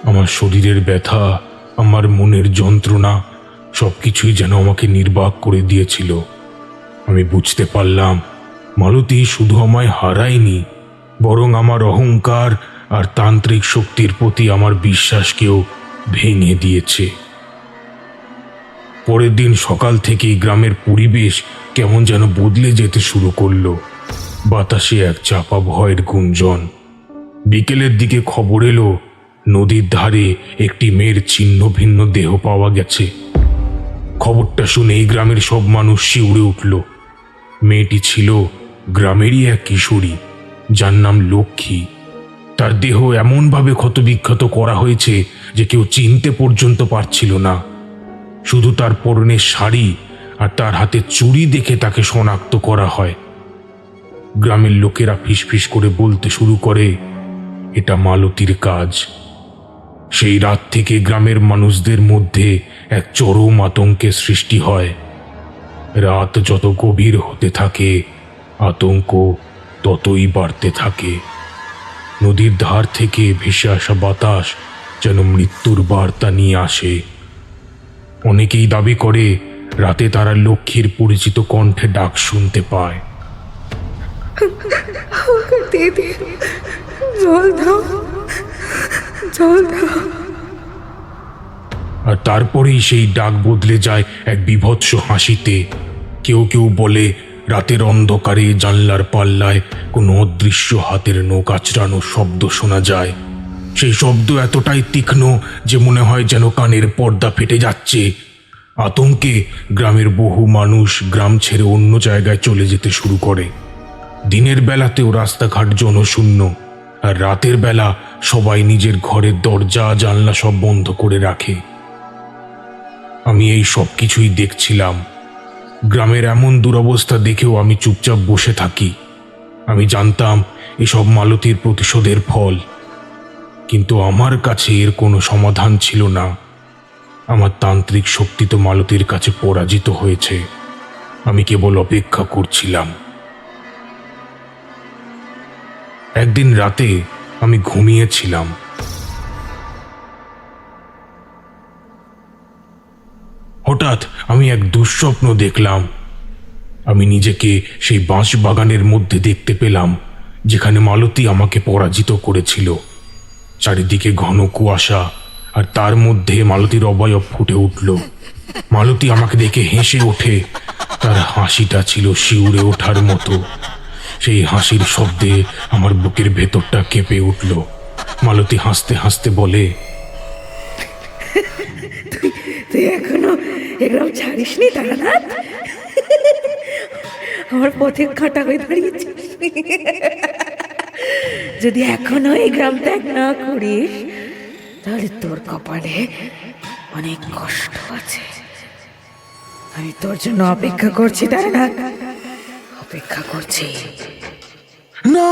আমার শরীরের ব্যথা, আমার মনের যন্ত্রণা সবকিছুই যেন আমাকে নির্বাক করে দিয়েছিল। আমি বুঝতে পারলাম মালতী শুধু আমায় হারায়নি, বরং আমার অহংকার আর তান্ত্রিক শক্তির প্রতি আমার বিশ্বাসকেও ভেঙে দিয়েছে। পরের দিন সকাল থেকেই গ্রামের পরিবেশ কেমন যেন বদলে যেতে শুরু করলো। বাতাসে এক চাপা ভয়ের গুঞ্জন। বিকেলের দিকে খবর এলো নদীর ধারে একটি মেয়ের ছিন্ন ভিন্ন দেহ পাওয়া গেছে। খবরটা শুনে এই গ্রামের সব মানুষ শিউরে উঠল। মেয়েটি ছিল গ্রামেরই এক কিশোরী, যার নাম লক্ষ্মী। তার দেহ এমনভাবে ক্ষতবিক্ষত করা হয়েছে যে কেউ চিনতে পর্যন্ত পারছিল না। শুধু তার পরনের শাড়ি আর তার হাতে চুড়ি দেখে তাকে শনাক্ত করা হয়। গ্রামের লোকেরা ফিসফিস করে বলতে শুরু করে, এটা মালতীর কাজ। সেই রাত থেকে গ্রামের মানুষদের মধ্যে এক চরম আতঙ্কের সৃষ্টি হয়। রাত যত গভীর হতে থাকে, আতঙ্ক ততই বাড়তে থাকে। নদীর ধার থেকে ভেসে আসা বাতাস যেন মৃত্যুর বার্তা নিয়ে আসে। অনেকেই দাবি করে রাতে তারা লক্ষ্মীর পরিচিত কণ্ঠে ডাক শুনতে পায়। দিদি জল দাও, জল দাও। আর তারপরেই সেই ডাক বদলে যায় এক বীভৎস হাসিতে। কেউ কেউ বলে রাতের অন্ধকারে জানলার পাল্লায় কোনো অদৃশ্য হাতের নখ আঁচড়ানোর শব্দ শোনা যায়। সেই শব্দ এতটাই তীক্ষ্ণ যে মনে হয় যেন কানের পর্দা ফেটে যাচ্ছে। আতঙ্কে গ্রামের বহু মানুষ গ্রাম ছেড়ে অন্য জায়গায় চলে যেতে শুরু করে। দিনের বেলাতেও রাস্তাঘাট জনশূন্য, আর রাতের বেলা সবাই নিজের ঘরের দরজা জানলা সব বন্ধ করে রাখে। আমি এই সব কিছুই দেখছিলাম। গ্রামের এমন দুরবস্থা দেখেও আমি চুপচাপ বসে থাকি। আমি জানতাম এসব মালতীর প্রতিশোধের ফল, কিন্তু আমার কাছে এর কোনো সমাধান ছিল না। আমার তান্ত্রিক শক্তি তো মালতীর কাছে পরাজিত হয়েছে। আমি কেবল অপেক্ষা করছিলাম। একদিন রাতে আমি ঘুমিয়েছিলাম। হঠাৎ আমি এক দুঃস্বপ্ন দেখলাম। আমি নিজেকে সেই বাঁশ বাগানের মধ্যে দেখতে পেলাম যেখানে মালতী আমাকে পরাজিত করেছিল। চারিদিকে ঘন কুয়াশা, আর তার মধ্যে মালতীর অবয়ব ফুটে উঠল। মালতী আমাকে দেখে হেসে ওঠে। তার হাসিটা ছিল শিউরে ওঠার মতো। সেই হাসির শব্দে আমার বুকের ভেতরটা কেঁপে উঠল। মালতী হাসতে হাসতে বলে, তুই এখনো এগ্রাম ছাড়িসনি তারানাথ? আমার পথে কাঁটা হয়ে দাঁড়িয়েছিস। যদি এখনো এই গ্রাম ত্যাগ না করিস তাহলে তোর কপালে অনেক কষ্ট আছে। আমি তোর জন্য অপেক্ষা করছি তারানাথ, অপেক্ষা করছি। না!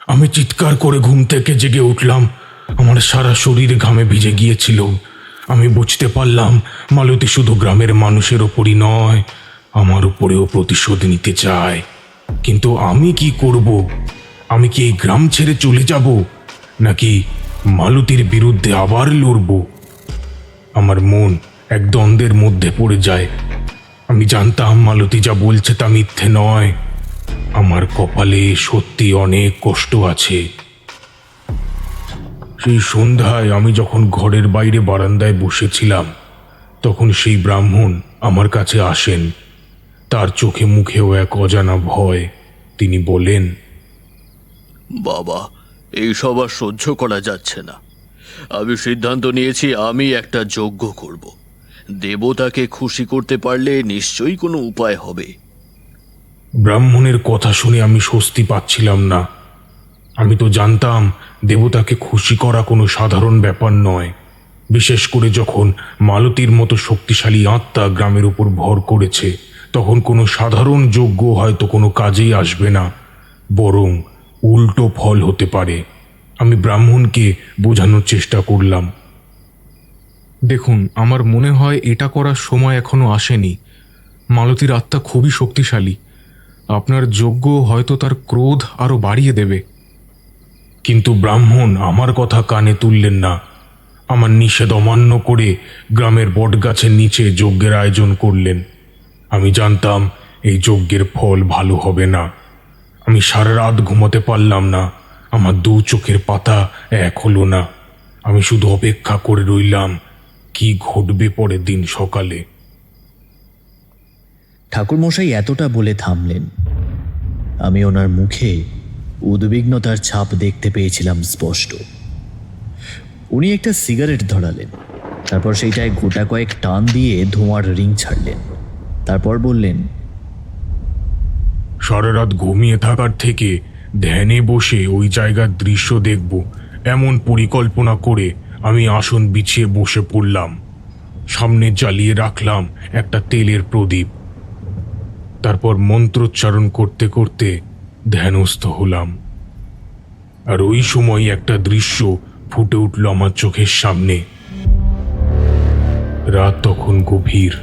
আমি চিৎকার করে ঘুম থেকে জেগে উঠলাম। আমার সারা শরীর ঘামে ভিজে গিয়েছিল। আমি বুঝতে পারলাম মালতী শুধু গ্রামের মানুষের ওপরই নয়, আমার উপরেও প্রতিশোধ নিতে চায়। কিন্তু আমি কি করব? আমি কি এই গ্রাম ছেড়ে চলে যাব, নাকি মালতীর বিরুদ্ধে আবার লড়ব? আমার মন এক দ্বন্দ্বের মধ্যে পড়ে যায়। আমি জানতাম মালতী যা বলছে তা মিথ্যে নয়। আমার কপালে সত্যি অনেক কষ্ট আছে। সেই সন্ধ্যায় আমি যখন ঘরের বাইরে বারান্দায় বসেছিলাম, তখন সেই ব্রাহ্মণ আমার কাছে আসেন। তার চোখে মুখেও এক অজানা ভয়। তিনি বলেন, বাবা, এইসব আর সহ্য করা যাচ্ছে না। আমি সিদ্ধান্ত নিয়েছি আমি একটা যজ্ঞ করব। দেবতাকে খুশি করতে পারলে নিশ্চয়ই কোনো উপায় হবে। ব্রাহ্মণের কথা শুনে আমি স্বস্তি পাচ্ছিলাম না। আমি তো জানতাম দেবতাকে খুশি করা কোনো সাধারণ ব্যাপার নয়, বিশেষ করে যখন মালতীর মতো শক্তিশালী আত্মা গ্রামের উপর ভর করেছে। তখন কোনো সাধারণ যজ্ঞ হয়তো কোনো কাজেই আসবে না, বরং উল্টো ফল হতে পারে। আমি ব্রাহ্মণকে বোঝানোর চেষ্টা করলাম। দেখুন, আমার মনে হয় এটা করার সময় এখনো আসেনি। মালতীর আত্মা খুবই শক্তিশালী। আপনার যজ্ঞ হয়তো তার ক্রোধ আরো বাড়িয়ে দেবে। কিন্তু ব্রাহ্মণ আমার কথা কানে তুললেন না। আমার নিষেধ অমান্য করে গ্রামের বটগাছের নিচে যজ্ঞের আয়োজন করলেন। আমি জানতাম এই যজ্ঞের ফল ভালো হবে না। আমি সারা রাত ঘুমাতে পারলাম না। আমার দু চোখের পাতা এক হলো না। আমি শুধু অপেক্ষা করে রইলাম কি ঘটবে পরের দিন সকালে। ঠাকুরমশাই এতটা বলে থামলেন। আমি ওনার মুখে উদ্বিগ্নতার ছাপ দেখতে পেয়েছিলাম স্পষ্ট। উনি একটা সিগারেট ধরালেন, তারপর সেইটায় গোটা কয়েক টান দিয়ে ধোঁয়ার রিং ছাড়লেন। তারপর বললেন, সারা রাত ঘুমিয়ে থাকার থেকে ধ্যানে বসে ওই জায়গার দৃশ্য দেখব এমন পরিকল্পনা করে আমি আসন বিছিয়ে বসে পড়লাম। সামনে জ্বালিয়ে রাখলাম একটা তেলের প্রদীপ। তারপর মন্ত্রোচ্চারণ করতে করতে ধ্যানস্থ হলাম। আর ওই সময় একটা দৃশ্য ফুটে উঠল আমার চোখের সামনে। রাত তখন গভীর।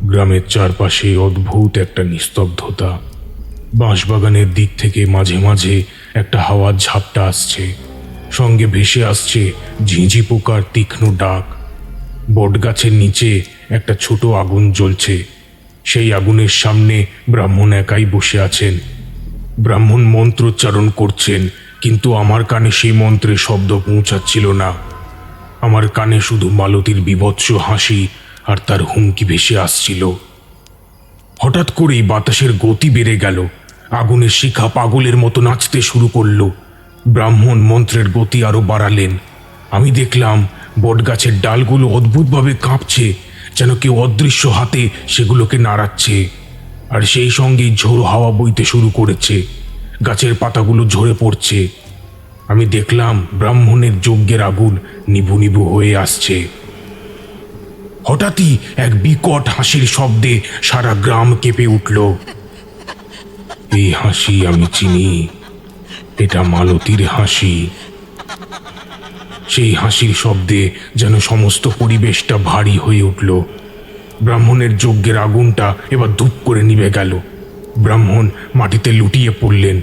গ্রামের চারপাশে অদ্ভুত একটা নিস্তব্ধতা। বাঁশবাগানের দিক থেকে মাঝে মাঝে একটা হাওয়ার ঝাপটা আসছে, সঙ্গে ভেসে আসছে ঝিঁঝি পোকার তীক্ষ্ণ ডাক। বটগাছের নিচে একটা ছোট আগুন জ্বলছে। সেই আগুনের সামনে ব্রাহ্মণ একাই বসে আছেন। ব্রাহ্মণ মন্ত্রোচ্চারণ করছেন, কিন্তু আমার কানে সেই মন্ত্রের শব্দ পৌঁছাচ্ছিল না। আমার কানে শুধু মালতীর বীভৎস হাসি আর তার হুমকি ভেসে আসছিল। হঠাৎ করেই বাতাসের গতি বেড়ে গেল। আগুনের শিখা পাগলের মতো নাচতে শুরু করলো। ব্রাহ্মণ মন্ত্রের গতি আরো বাড়ালেন। আমি দেখলাম বটগাছের ডালগুলো অদ্ভুতভাবে কাঁপছে, যেন কেউ অদৃশ্য হাতে সেগুলোকে নাড়াচ্ছে। আর সেই সঙ্গেই ঝোড়ো হাওয়া বইতে শুরু করেছে। গাছের পাতাগুলো ঝরে পড়ছে। আমি দেখলাম ব্রাহ্মণের যজ্ঞের আগুন নিভু নিভু হয়ে আসছে। হঠাৎই এক বিকট হাসির শব্দে সারা গ্রাম কেঁপে উঠল। এই হাসি আমি চিনি, এটা মালতীর হাসি। সেই হাসির শব্দে যেন সমস্ত পরিবেশটা ভারী হয়ে উঠল। ব্রাহ্মণের যজ্ঞের আগুনটা এবার ধূপ করে নিভে গেল। ব্রাহ্মণ মাটিতে লুটিয়ে পড়লেন।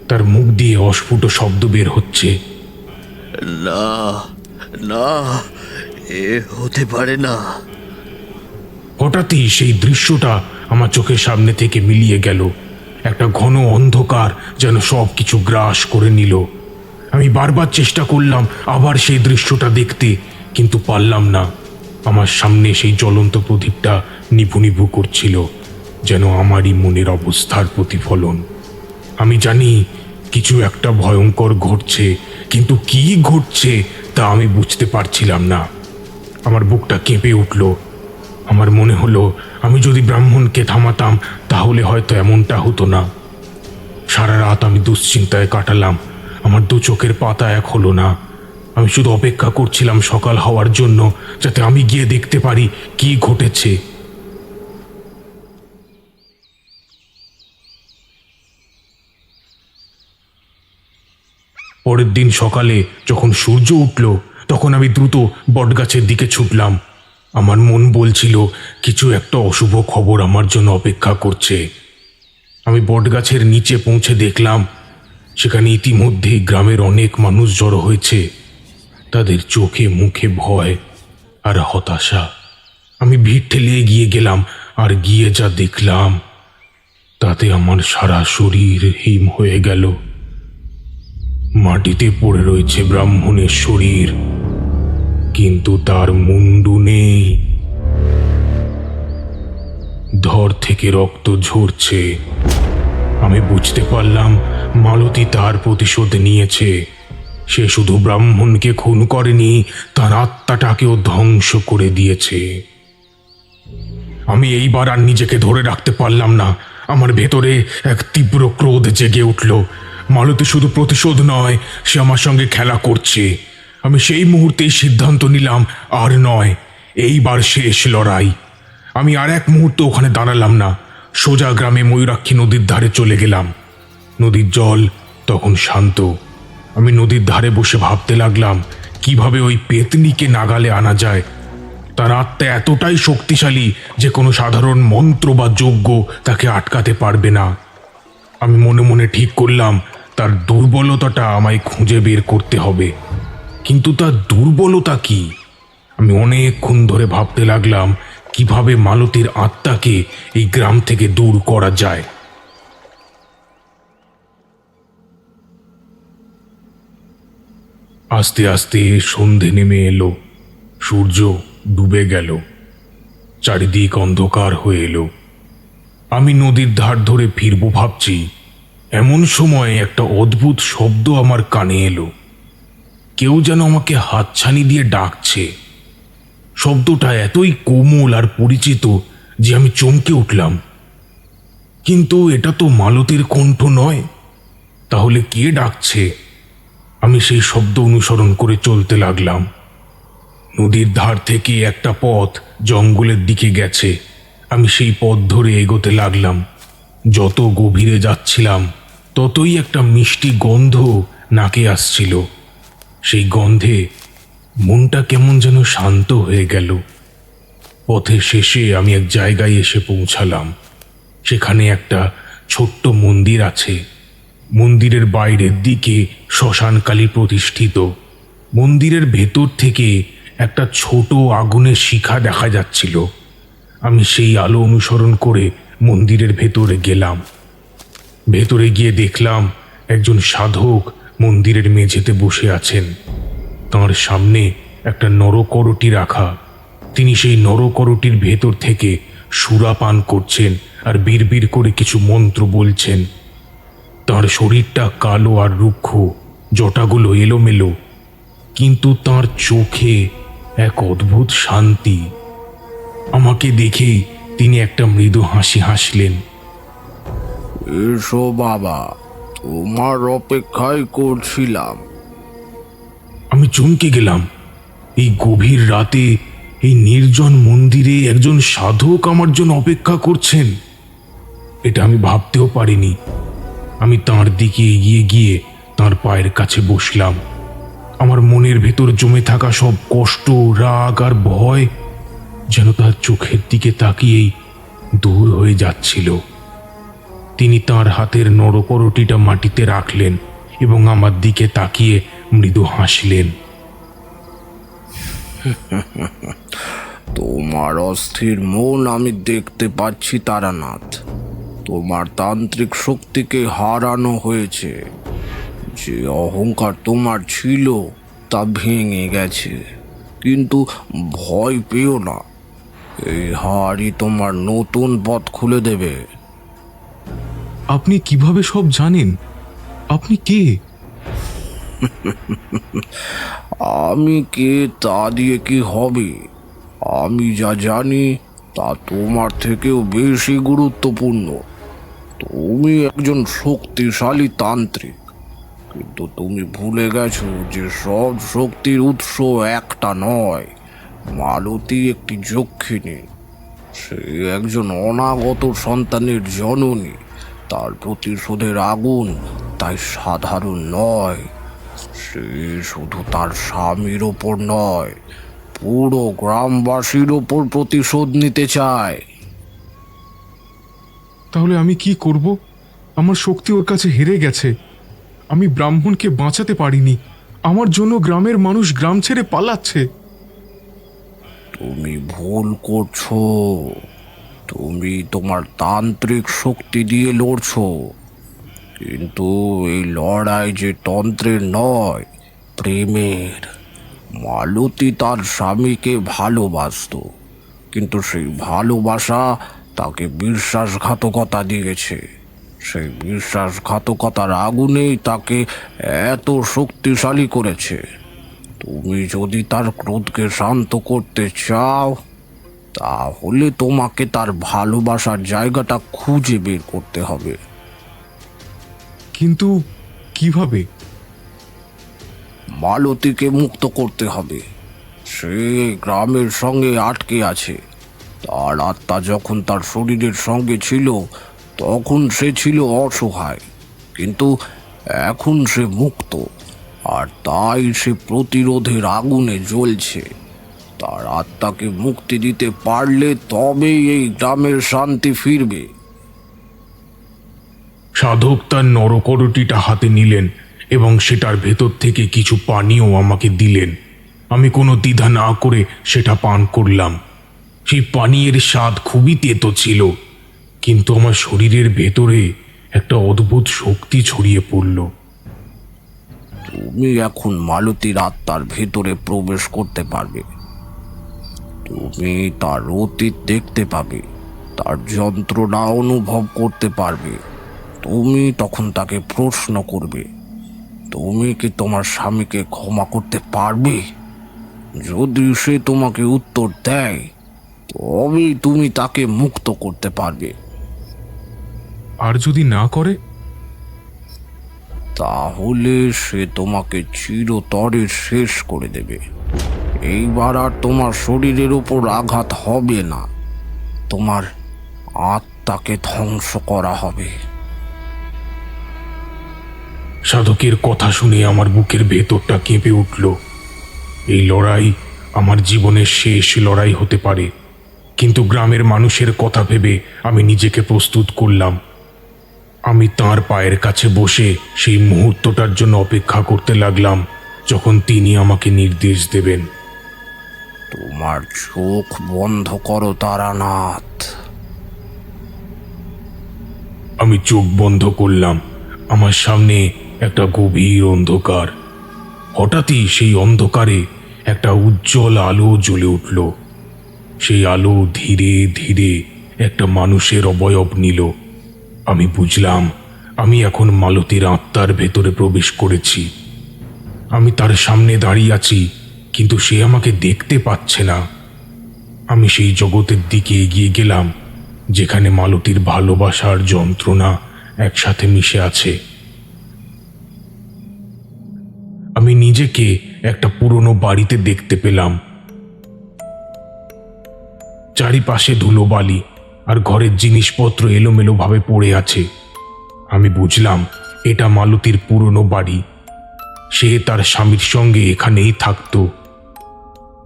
তার মুখ দিয়ে অস্ফুট শব্দ বের হচ্ছে। না, না, এ হতে পারে না। হঠাৎই সেই দৃশ্যটা আমার চোখের সামনে থেকে মিলিয়ে গেল। একটা ঘন অন্ধকার যেন সব কিছু গ্রাস করে নিল। আমি বারবার চেষ্টা করলাম আবার সেই দৃশ্যটা দেখতে, কিন্তু পারলাম না। আমার সামনে সেই জ্বলন্ত প্রদীপটা নিভু নিভু করছিল, যেন আমারই মনের অবস্থার প্রতিফলন। আমি জানি কিছু একটা ভয়ঙ্কর ঘটছে, কিন্তু কি ঘটছে তা আমি বুঝতে পারছিলাম না। আমার বুকটা কেঁপে উঠল। আমার মনে হলো আমি যদি ব্রাহ্মণকে থামাতাম তাহলে হয়তো এমনটা হতো না। সারা রাত আমি দুশ্চিন্তায় কাটালাম। আমার দু চোখের পাতা এক হলো না। আমি শুধু অপেক্ষা করছিলাম সকাল হওয়ার জন্য, যাতে আমি গিয়ে দেখতে পারি কি ঘটেছে। পরের দিন সকালে যখন সূর্য উঠল, তখন আমি দ্রুত বটগাছের দিকে ছুটলাম। আমার মন বলছিল কিছু একটা অশুভ খবর আমার জন্য অপেক্ষা করছে। আমি বটগাছের নিচে পৌঁছে দেখলাম সেখানে ইতিমধ্যেই গ্রামের অনেক মানুষ জড়ো হয়েছে। তাদের চোখে মুখে ভয় আর হতাশা। আমি ভিড় ঠেলে এগিয়ে গেলাম, আর গিয়ে যা দেখলাম তাতে আমার সারা শরীর হিম হয়ে গেল। মাটিতে পড়ে রয়েছে ব্রাহ্মণের শরীর, কিন্তু তার মুন্ডু নেই। ধর থেকে রক্ত ঝরছে। আমি বুঝতে পারলাম মালতী তার প্রতিশোধ নিয়েছে। সে শুধু ব্রাহ্মণকে খুন করেনি, তার আত্মাটাকেও ধ্বংস করে দিয়েছে। আমি এইবার আর নিজেকে ধরে রাখতে পারলাম না। আমার ভেতরে এক তীব্র ক্রোধ জেগে উঠল। মালতী শুধু প্রতিশোধ নয়, সে আমার সঙ্গে খেলা করছে। আমি সেই মুহূর্তেই সিদ্ধান্ত নিলাম, আর নয়, এইবার শেষ লড়াই। আমি আর এক মুহূর্ত ওখানে দাঁড়ালাম না। সোজা গ্রামে ময়ূরাক্ষী নদীর ধারে চলে গেলাম। নদীর জল তখন শান্ত। আমি নদীর ধারে বসে ভাবতে লাগলাম কিভাবে ওই পেতনিকে নাগালে আনা যায়। তার আত্মা এতটাই শক্তিশালী যে কোনো সাধারণ মন্ত্র বা যজ্ঞ তাকে আটকাতে পারবে না। আমি মনে মনে ঠিক করলাম তার দুর্বলতাটা আমায় খুঁজে বের করতে হবে। কিন্তু তার দুর্বলতা কি? আমি অনেকক্ষণ ধরে ভাবতে লাগলাম কিভাবে মালতীর আত্মাকে এই গ্রাম থেকে দূর করা যায়। আস্তে আস্তে সন্ধে নেমে এলো। সূর্য ডুবে গেল। চারিদিক অন্ধকার হয়ে এলো। আমি নদীর ধার ধরে ফিরবো ভাবছি, এমন সময় একটা অদ্ভুত শব্দ আমার কানে এলো। কেউ যেন আমাকে হাতছানি দিয়ে ডাকছে। শব্দটা এতই কোমল আর পরিচিত যে আমি চমকে উঠলাম। কিন্তু এটা তো মালতীর কণ্ঠ নয়। তাহলে কে ডাকছে? আমি সেই শব্দ অনুসরণ করে চলতে লাগলাম। নদীর ধার থেকে একটা পথ জঙ্গলের দিকে গেছে। আমি সেই পথ ধরে এগোতে লাগলাম। যত গভীরে যাচ্ছিলাম ততই একটা মিষ্টি গন্ধ নাকে আসছিল। সেই গন্ধে মনটা কেমন যেন শান্ত হয়ে গেল। পথের শেষে আমি এক জায়গায় এসে পৌঁছালাম। সেখানে একটা ছোট্ট মন্দির আছে। মন্দিরের বাইরের দিকে শ্মশানকালী প্রতিষ্ঠিত। মন্দিরের ভেতর থেকে একটা ছোট আগুনের শিখা দেখা যাচ্ছিল। আমি সেই আলো অনুসরণ করে মন্দিরের ভেতরে গেলাম। ভেতরে গিয়ে দেখলাম একজন সাধক মন্দিরের মেঝেতে বসে আছেন। তাঁর সামনে একটা নরকরটি রাখা। তিনি সেই নরকরটির ভেতর থেকে সুরা পান করছেন আর বিড়বিড় করে কিছু মন্ত্র বলছেন। তার শরীরটা কালো আর রুক্ষ, জটাগুলো এলোমেলো, কিন্তু তার চোখে এক অদ্ভুত শান্তি। আমাকে দেখেই তিনি একটা মৃদু হাসি হাসলেন। এসো বাবা, তোমার অপেক্ষায় করছিলাম। আমি চমকে গেলাম। এই গভীর রাতে এই নির্জন মন্দিরে একজন সাধক আমার জন্য অপেক্ষা করছেন, এটা আমি ভাবতেও পারিনি। আমি তাঁর দিকে এগিয়ে গিয়ে তাঁর পায়ের কাছে বসলাম। আমার মনের ভেতর জমে থাকা সব কষ্ট, রাগ আর ভয় যেন তার চোখের দিকে তাকিয়েই দূর হয়ে যাচ্ছিল। তিনি তাঁর হাতের নরকরটিটা মাটিতে রাখলেন এবং আমার দিকে তাকিয়ে মৃদু হাসলেন। তোমার অস্থির মন আমি দেখতে পাচ্ছি তারানাথ। তোমার তান্ত্রিক শক্তিকে হারানো হয়েছে। যে অহংকার তোমার ছিল তা ভেঙে গেছে। কিন্তু ভয় পেও না, এই হারই তোমার নতুন পথ খুলে দেবে। আপনি কিভাবে সব জানেন? আপনি কে? আমি কে তা দিয়ে কি হবে? আমি যা জানি তা তোমার থেকেও বেশি গুরুত্বপূর্ণ। তুমি একজন শক্তিশালী তান্ত্রিক, কিন্তু তুমি ভুলে গেছো যে সব শক্তির উৎস একটা নয়। মালতী একটি যক্ষিণী, সে একজন অনাগত সন্তানের জননী। তার প্রতিশোধের আগুন তাই সাধারণ নয়। সে শুধু তার স্বামীর ওপর নয়, পুরো গ্রামবাসীর ওপর প্রতিশোধ নিতে চায়। তাহলে আমি কি করব? আমার শক্তি ওর কাছে হেরে গেছে। আমি ব্রাহ্মণকে বাঁচাতে পারিনি। আমার জন্য গ্রামের মানুষ গ্রাম ছেড়ে পালাচ্ছে। তুমি ভুল করছো। তুমি তোমার তান্ত্রিক শক্তি দিয়ে লড়ছো, কিন্তু এই লড়াই যে তন্ত্রের নয়, প্রেমের। মালতী তার স্বামীকে ভালোবাসত, কিন্তু সেই ভালোবাসা তাকে বিশ্বাসঘাতকতা দিয়েছে। সেই বিশ্বাসঘাতকতার আগুনেই তাকে এত শক্তিশালী করেছে। তুমি যদি তার ক্রোধকে শান্ত করতে চাও, তাহলে তোমাকে তার ভালোবাসার জায়গাটা খুঁজে বের করতে হবে। কিন্তু কিভাবে? মালতীকে মুক্ত করতে হবে। সে গ্রামের সঙ্গে আটকে আছে। তার আত্মা যখন তার শরীরের সঙ্গে ছিল তখন সে ছিল অসহায়, কিন্তু এখন সে মুক্ত, আর তাই সে প্রতিরোধের আগুনে জ্বলছে। তার আত্মাকে মুক্তি দিতে পারলে তবেই এই গ্রামের শান্তি ফিরবে। সাধক তার নরকরটিটা হাতে নিলেন এবং সেটার ভেতর থেকে কিছু পানীয় আমাকে দিলেন। আমি কোনো দ্বিধা না করে সেটা পান করলাম। সেই পানীয়ের স্বাদ খুবই তেতো ছিল, কিন্তু আমার শরীরের ভেতরে একটা অদ্ভুত শক্তি ছড়িয়ে পড়ল। তুমি এখন মালতীর আত্মার ভেতরে প্রবেশ করতে পারবে। তুমি তার অতীত দেখতে পাবে, তার যন্ত্রণা অনুভব করতে পারবে। তুমি তখন তাকে প্রশ্ন করবে, তুমি কি তোমার স্বামীকে ক্ষমা করতে পারবে? যদি সে তোমাকে উত্তর দেয়, তবেই তুমি তাকে মুক্ত করতে পারবে। আর যদি না করে? তাহলে সে তোমাকে চিরতরে শেষ করে দেবে। এইবার আর তোমার শরীরের উপর আঘাত হবে না, তোমার আত্মাকে ধ্বংস করা হবে। সাধকের কথা শুনে আমার বুকের ভেতরটা কেঁপে উঠল। এই লড়াই আমার জীবনের শেষ লড়াই হতে পারে, কিন্তু গ্রামের মানুষের কথা ভেবে আমি নিজেকে প্রস্তুত করলাম। আমি তার পায়ের কাছে বসে সেই মুহূর্তটার জন্য অপেক্ষা করতে লাগলাম যখন তিনি আমাকে নির্দেশ দেবেন। তোমার চোখ বন্ধ করো তারানাথ। আমি চোখ বন্ধ করলাম। আমার সামনে একটা গভীর অন্ধকার। হঠাৎই সেই অন্ধকারে একটা উজ্জ্বল আলো জ্বলে উঠল। সেই আলো ধীরে ধীরে একটা মানুষের অবয়ব নিল। আমি বুঝলাম আমি এখন মালতীর আত্মার ভেতরে প্রবেশ করেছি। আমি তার সামনে দাঁড়িয়ে আছি, কিন্তু সে আমাকে দেখতে পাচ্ছে না। আমি সেই জগতের দিকে এগিয়ে গেলাম যেখানে মালতীর ভালোবাসার যন্ত্রণা একসাথে মিশে আছে। আমি নিজেকে একটা পুরনো বাড়িতে দেখতে পেলাম। চারিপাশে ধুলোবালি আর ঘরের জিনিসপত্র এলোমেলোভাবে পড়ে আছে। আমি বুঝলাম এটা মালতীর পুরনো বাড়ি। সে তার স্বামীর সঙ্গে এখানেই থাকতো।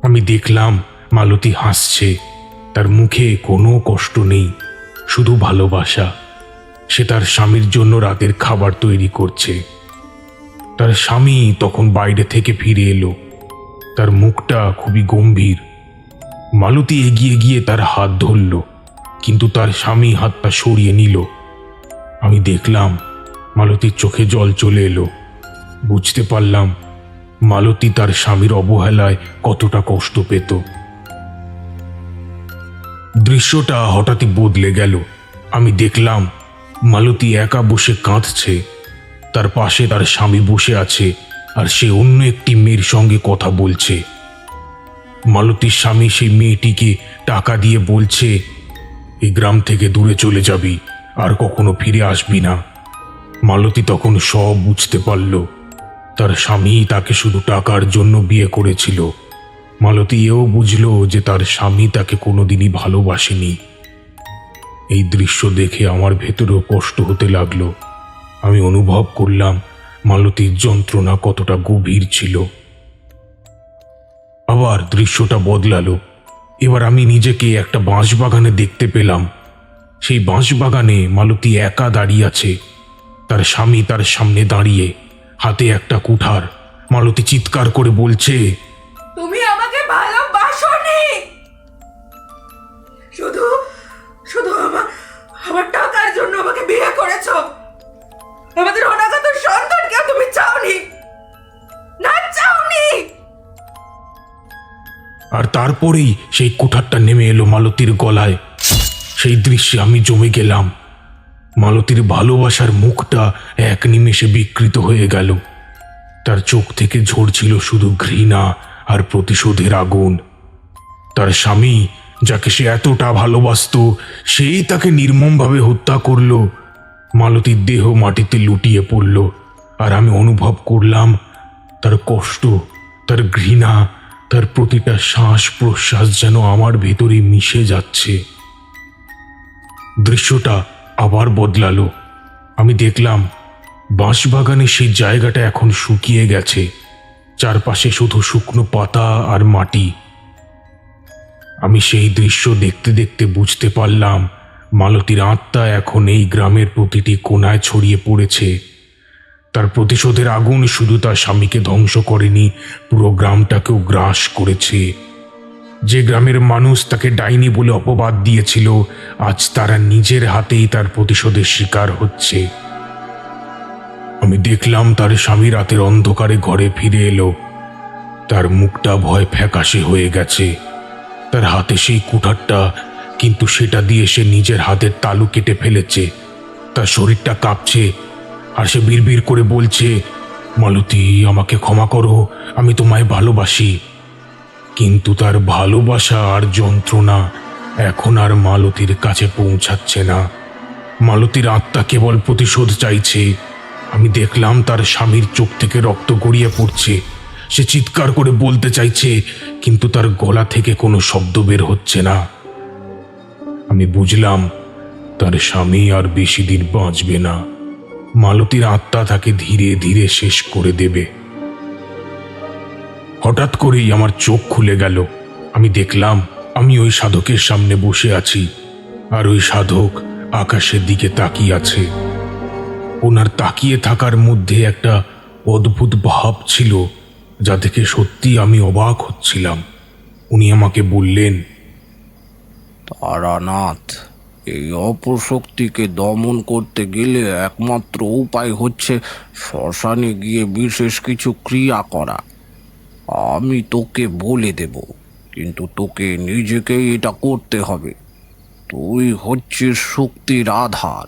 আমি দেখলাম মালতী হাসছে। তার মুখে কোনো কষ্ট নেই, শুধু ভালোবাসা। সে তার স্বামীর জন্য রাতের খাবার তৈরি করছে। তার স্বামী তখন বাইরে থেকে ফিরে এলো। তার মুখটা খুবই গম্ভীর। মালতী এগিয়ে গিয়ে তার হাত ধরল, কিন্তু তার স্বামী হাতটা সরিয়ে নিল। আমি দেখলাম মালতীর চোখে জল চলে এলো। বুঝতে পারলাম মালতী তার স্বামীর অবহেলায় কতটা কষ্ট পেত। দৃশ্যটা হঠাৎই বদলে গেল। আমি দেখলাম মালতী একা বসে কাঁদছে। তার পাশে তার স্বামী বসে আছে, আর সে অন্য একটি মেয়ের সঙ্গে কথা বলছে। মালতীর স্বামী সেই মেয়েটিকে টাকা দিয়ে বলছে, এই গ্রাম থেকে দূরে চলে যাবি, আর কখনো ফিরে আসবি না। মালতী তখন সব বুঝতে পারল। তার স্বামী তাকে শুধু টাকার জন্য বিয়ে করেছিল। মালতী এও বুঝল যে তার স্বামী তাকে কোনোদিনই ভালোবাসেনি। এই দৃশ্য দেখে আমার ভেতরেও কষ্ট হতে লাগলো। আমি অনুভব করলাম মালতীর যন্ত্রণা কতটা গভীর ছিল। আবার দৃশ্যটা বদলালো। এবার আমি নিজেকে একটা বাঁশবাগানে দেখতে পেলাম। সেই বাঁশবাগানে মালতী একা দাঁড়িয়ে আছে। তার স্বামী তার সামনে দাঁড়িয়ে, হাতে একটা কুঠার। মালতী চিৎকার করে বলছে, তুমি আমাকে ভালোবাসোনি, শুধু শুধু আমার টাকার জন্য আমাকে বিয়ে করেছো। আমাদের অনাগত সন্তানকে তুমি চাওনি, না চাওনি। আর তারপরেই সেই কুঠারটা নেমে এলো মালতীর গলায়। সেই দৃশ্যে আমি জমে গেলাম। মালতীর ভালোবাসার মুখটা এক নিমেষে বিকৃত হয়ে গেল। তার চোখ থেকে ঝরছিল শুধু ঘৃণা আর প্রতিশোধের আগুন। তার স্বামী, যাকে সে এতটা ভালোবাসত, সেই তাকে নির্মমভাবে হত্যা করল। মালতীর দেহ মাটিতে লুটিয়ে পড়ল, আর আমি অনুভব করলাম তার কষ্ট, তার ঘৃণা, তার প্রতিটা শ্বাস প্রশ্বাস যেন আমার ভেতরে মিশে যাচ্ছে। দৃশ্যটা আবার বদলালো। আমি দেখলাম বাঁশবাগানে সেই জায়গাটা এখন শুকিয়ে গেছে। চারপাশে শুধু শুকনো পাতা আর মাটি। আমি সেই দৃশ্য দেখতে দেখতে বুঝতে পারলাম মালতীর আত্মা এখন এই গ্রামের প্রতিটি কোণায় ছড়িয়ে পড়েছে। তার প্রতিশোধের আগুন শুধু তার স্বামীকে ধ্বংস করেনি, পুরো গ্রামটাকেও গ্রাস করেছে। যে গ্রামের মানুষ তাকে ডাইনি বলে অপবাদ দিয়েছিল, আজ তারা নিজের হাতেই তার প্রতিশোধের শিকার হচ্ছে। আমি দেখলাম তার স্বামী রাতের অন্ধকারে ঘরে ফিরে এলো। তার মুখটা ভয় ফ্যাকাশে হয়ে গেছে। তার হাতে সেই কুঠারটা, কিন্তু সেটা দিয়ে সে নিজের হাতের তালু কেটে ফেলেছে। তার শরীরটা কাঁপছে, আর সে বিড়বিড় করে বলছে, মালতী, আমাকে ক্ষমা করো, আমি তোমায় ভালোবাসি। কিন্তু তার ভালোবাসা আর যন্ত্রণা এখন আর মালতীর কাছে পৌঁছাচ্ছে না। মালতীর আত্মা কেবল প্রতিশোধ চাইছে। আমি দেখলাম তার স্বামীর চোখ থেকে রক্ত গড়িয়ে পড়ছে। সে চিৎকার করে বলতে চাইছে, কিন্তু তার গলা থেকে কোনো শব্দ বের হচ্ছে না। আমি বুঝলাম তার স্বামী আর বেশি দিন বাঁচবে না। মালতীর আত্মা তাকে ধীরে ধীরে শেষ করে দেবে। হঠাৎ করেই আমার চোখ খুলে গেল। আমি দেখলাম আমি ওই সাধকের সামনে বসে আছি, আর ওই সাধক আকাশের দিকে তাকিয়ে আছে। ওনার তাকিয়ে থাকার মধ্যে একটা অদ্ভুত ভাব ছিল, যা থেকে সত্যি আমি অবাক হচ্ছিলাম। উনি আমাকে বললেন, তারানাথ, এই অপশক্তিকে দমন করতে গেলে একমাত্র উপায় হচ্ছে শ্মশানে গিয়ে বিশেষ কিছু ক্রিয়া করা। আমি তোকে বলে দেব, কিন্তু তোকে নিজেকেই এটা করতে হবে। তুই হচ্ছিস শক্তির আধার,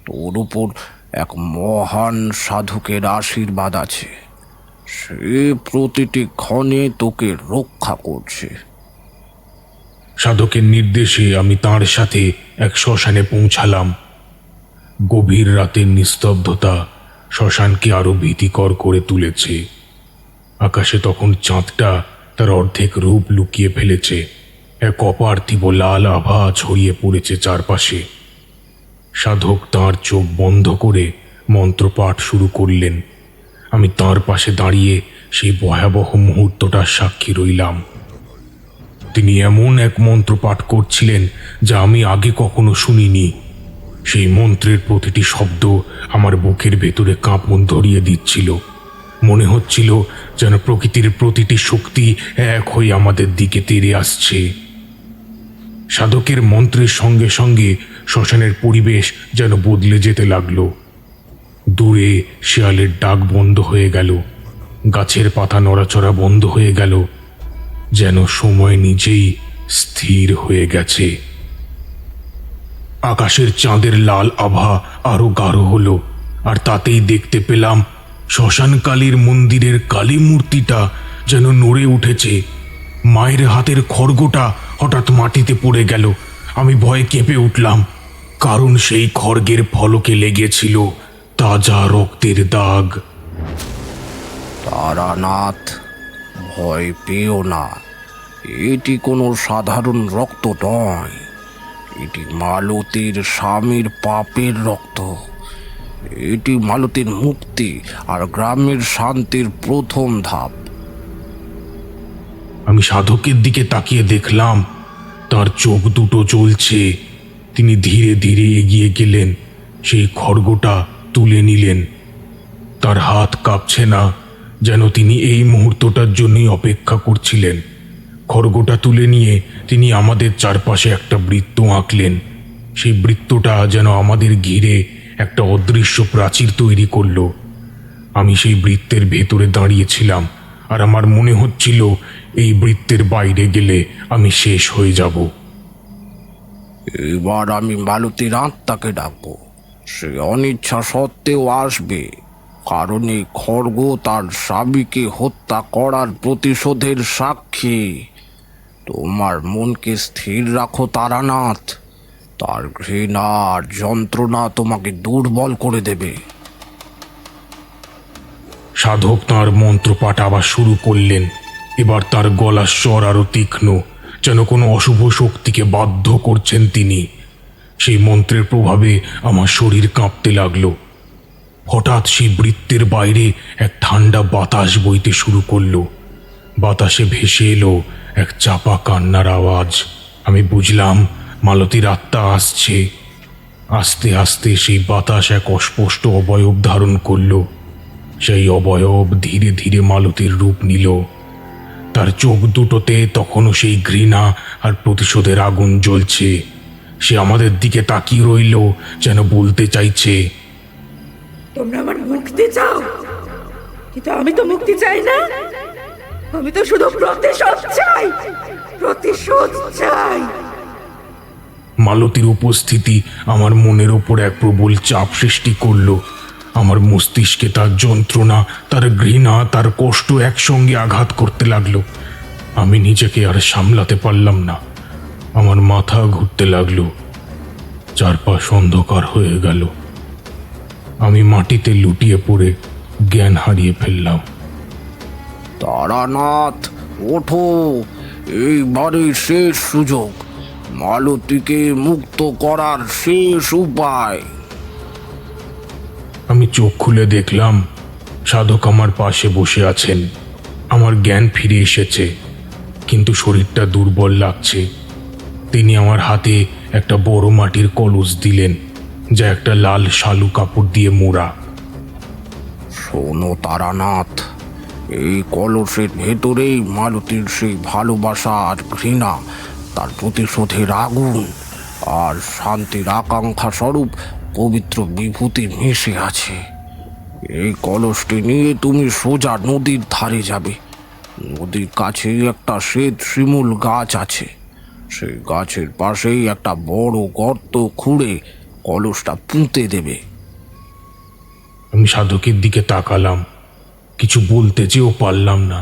তোর উপর এক মহান সাধকের আশীর্বাদ আছে। সে প্রতিটি ক্ষণে তোকে রক্ষা করছে। সাধকের নির্দেশে আমি তাঁর সাথে এক শ্মশানে পৌঁছালাম। গভীর রাতের নিস্তব্ধতা শ্মশানকে আরো ভীতিকর করে তুলেছে। আকাশে তখন চাঁদটা তার অর্ধেক রূপ লুকিয়ে ফেলেছে। এক অপার্থিব লাল আভা ছড়িয়ে পড়েছে চারপাশে। সাধক তাঁর চোখ বন্ধ করে মন্ত্রপাঠ শুরু করলেন। আমি তাঁর পাশে দাঁড়িয়ে সেই ভয়াবহ মুহূর্তটার সাক্ষী রইলাম। তিনি এমন এক মন্ত্র পাঠ করছিলেন যা আমি আগে কখনো শুনিনি। সেই মন্ত্রের প্রতিটি শব্দ আমার বুকের ভেতরে কাঁপন ধরিয়ে দিচ্ছিল। মনে হচ্ছিল যেন প্রকৃতির প্রতিটি শক্তি এক হয়ে আমাদের দিকে তেড়ে আসছে। সাধকের মন্ত্রের সঙ্গে সঙ্গে শ্মশানের পরিবেশ যেন বদলে যেতে লাগলো। দূরে শেয়ালের ডাক বন্ধ হয়ে গেল, গাছের পাতা নড়াচড়া বন্ধ হয়ে গেল, যেন সময় নিজেই স্থির হয়ে গেছে। আকাশের চাঁদের লাল আভা আরো গাঢ় হলো, আর তাতেই দেখতে পেলাম শ্মশান কালীর মন্দিরের কালী মূর্তিটা যেন নড়ে উঠেছে। মায়ের হাতের খড়গটা হঠাৎ মাটিতে পড়ে গেল। আমি ভয়ে কেঁপে উঠলাম, কারণ সেই খড়গের ফলকে লেগেছিল তাজা রক্তের দাগ। তারানাথ, ভয় পেও না। এটি কোনো সাধারণ রক্ত নয়, এটি মালতীর স্বামীর পাপের রক্ত। এটি মালতীর মুক্তি আর গ্রামের শান্তির প্রথম ধাপ। আমি সাধকের দিকে তাকিয়ে দেখলাম তার চোখ দুটো জ্বলছে। তিনি ধীরে ধীরে এগিয়ে গেলেন, সেই খড়গটা তুলে নিলেন। তার হাত কাঁপছে না, যেন তিনি এই মুহূর্তটার জন্যই অপেক্ষা করছিলেন। খড়গটা তুলে নিয়ে তিনি আমাদের চারপাশে একটা বৃত্ত আঁকলেন। সেই বৃত্তটা যেন আমাদের ঘিরে একটা অদৃশ্য প্রাচীর তৈরি করলো। আমি সেই বৃত্তের ভেতরে দাঁড়িয়েছিলাম, আর আমার মনে হচ্ছিল এই বৃত্তের বাইরে গেলে আমি শেষ হয়ে যাব। এবার আমি মালতীর আত্মাকে ডাকবো। সে অনিচ্ছা সত্ত্বেও আসবে, কারণ এই খড়গ তার স্বামীকে হত্যা করার প্রতিশোধের সাক্ষী। তোমার মনকে স্থির রাখো তারানাথ, তার ঘৃণা আর যন্ত্রণা তোমাকে দুর্বল করে দেবে। সাধক তাঁর মন্ত্রপাঠ আবার শুরু করলেন। এবার তার গলার স্বর আরো তীক্ষ্ণ, যেন কোনো অশুভ শক্তিকে বাধ্য করছেন তিনি। সেই মন্ত্রের প্রভাবে আমার শরীর কাঁপতে লাগলো। হঠাৎ সেই বৃত্তের বাইরে এক ঠান্ডা বাতাস বইতে শুরু করলো। বাতাসে ভেসে এলো এক চাপা কান্নার আওয়াজ। আমি বুঝলাম মালতীর আত্মা আসছে। আস্তে আস্তে সেই বাতাস এক অস্পষ্ট অবয়ব ধারণ করলো। সেই অবয়ব ধীরে ধীরে মালতীর রূপ নিল। তার চোখ দুটোতে তখনও সেই ঘৃণা আর প্রতিশোধের আগুন জ্বলছে। সে আমাদের দিকে তাকিয়ে রইল, যেন বলতে চাইছে, তোমরা আমার মুক্তি চাও, কিন্তু আমি তো মুক্তি চাই না। আমি তো শুধু প্রতিশোধ চাই, প্রতিশোধ চাই। মালতীর উপস্থিতি আমার মনের ওপর এক প্রবল চাপ সৃষ্টি করলো। আমার মস্তিষ্কে তার যন্ত্রণা, তার ঘৃণা, তার কষ্ট একসঙ্গে আঘাত করতে লাগলো। আমি নিজেকে আর সামলাতে পারলাম না। আমার মাথা ঘুরতে লাগলো, চারপাশ অন্ধকার হয়ে গেল। আমি মাটিতে লুটিয়ে পড়ে জ্ঞান হারিয়ে ফেললাম। তারানাথ, ওঠো, এইবারে শেষ সুযোগ, মালতীকে মুক্ত করার শেষ উপায়। আমি চোখ খুলে দেখলাম সাধক আমার পাশে বসে আছেন। আমার জ্ঞান ফিরে এসেছে, কিন্তু শরীরটা দুর্বল লাগছে। তিনি আমার হাতে একটা বড় মাটির কলস দিলেন। যা একটা লাল শালু কাপড় দিয়ে মোড়া। শোনো তারানাথ, এই কলসের ভেতরেই মালতীর সেই ভালোবাসা আর ঘৃণা, তার প্রতিশোধের আগুন আর শান্তির আকাঙ্ক্ষা স্বরূপ পবিত্র বিভূতি মিশে আছে। এই কলসটি নিয়ে তুমি সোজা নদীর ধারে যাবে। নদীর কাছেই একটা শ্বেত শিমুল গাছ আছে। সেই গাছের পাশেই একটা বড় গর্ত খুঁড়ে কলসটা পুঁতে দেবে। আমি সাধকের দিকে তাকালাম, কিছু বলতে চেয়েও পারলাম না।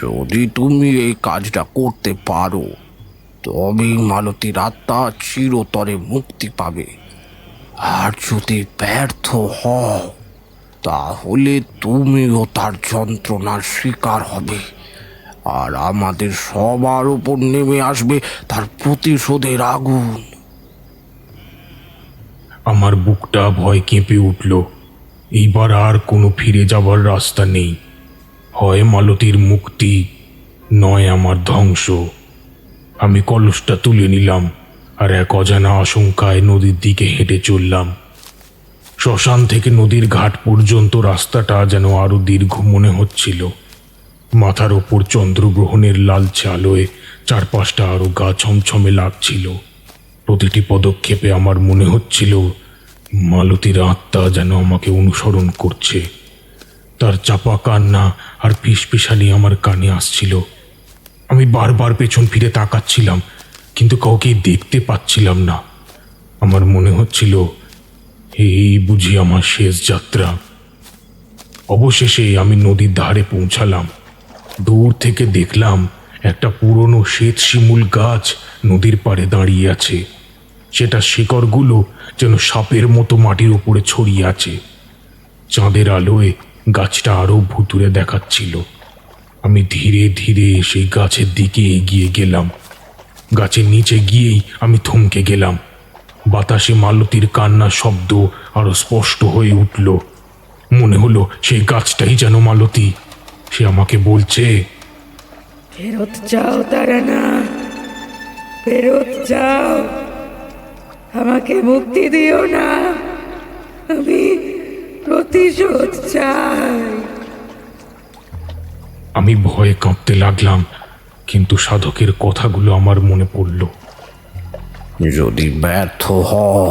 যদি তুমি এই কাজটা করতে পারো তবেই মালতীর আত্মা চিরতরে মুক্তি পাবে। আর যদি ব্যর্থ হও তাহলে তুমিও তার যন্ত্রণার শিকার হবে, আর আমাদের সবার উপর নেমে আসবে তার প্রতিশোধের আগুন। আমার বুকটা ভয় কেঁপে উঠল। এইবার আর কোনো ফিরে যাবার রাস্তা নেই। হয় মালতীর মুক্তি, নয় আমার ধ্বংস। আমি কলসটা তুলে নিলাম আর এক অজানা আশঙ্কায় নদীর দিকে হেঁটে চললাম। শ্মশান থেকে নদীর ঘাট পর্যন্ত রাস্তাটা যেন আরো দীর্ঘ মনে হচ্ছিল। মাথার ওপর চন্দ্রগ্রহণের লালচে আলোয় চারপাশটা আরো গা ছমছমে লাগছিল। প্রতিটি পদক্ষেপে আমার মনে হচ্ছিল মালতীর আত্মা যেন আমাকে অনুসরণ করছে। তার চাপা কান্না আর ফিসফিসানি আমার কানে আসছিল। আমি বারবার পেছন ফিরে তাকাচ্ছিলাম, কিন্তু কাউকে দেখতে পাচ্ছিলাম না। আমার মনে হচ্ছিল এই বুঝি আমার শেষ যাত্রা। অবশেষে আমি নদীর ধারে পৌঁছালাম। দূর থেকে দেখলাম একটা পুরনো শ্বেত শিমুল গাছ নদীর পাড়ে দাঁড়িয়ে আছে। সেটা শিকড়গুলো যেন সাপের মতো মাটির উপরে ছড়িয়ে আছে। চাঁদের আলোয় গাছটা আরো ভুতুড়ে দেখাচ্ছিল। আমি ধীরে ধীরে সেই গাছের দিকে এগিয়ে গেলাম। গাছের নিচে গিয়েই আমি থমকে গেলাম। বাতাসে মালতীর কান্নার শব্দ আরো স্পষ্ট হয়ে উঠল। মনে হলো সেই গাছটাই যেন মালতী। সে আমাকে বলছে, ফেরত যাও তারানাথ, ফেরত যাও, আমাকে মুক্তি দিও না, আমি প্রতিশোধ চাই। আমি ভয়ে কাঁপতে লাগলাম, কিন্তু সাধকের কথাগুলো আমার মনে পড়ল। যদি ব্যর্থ হও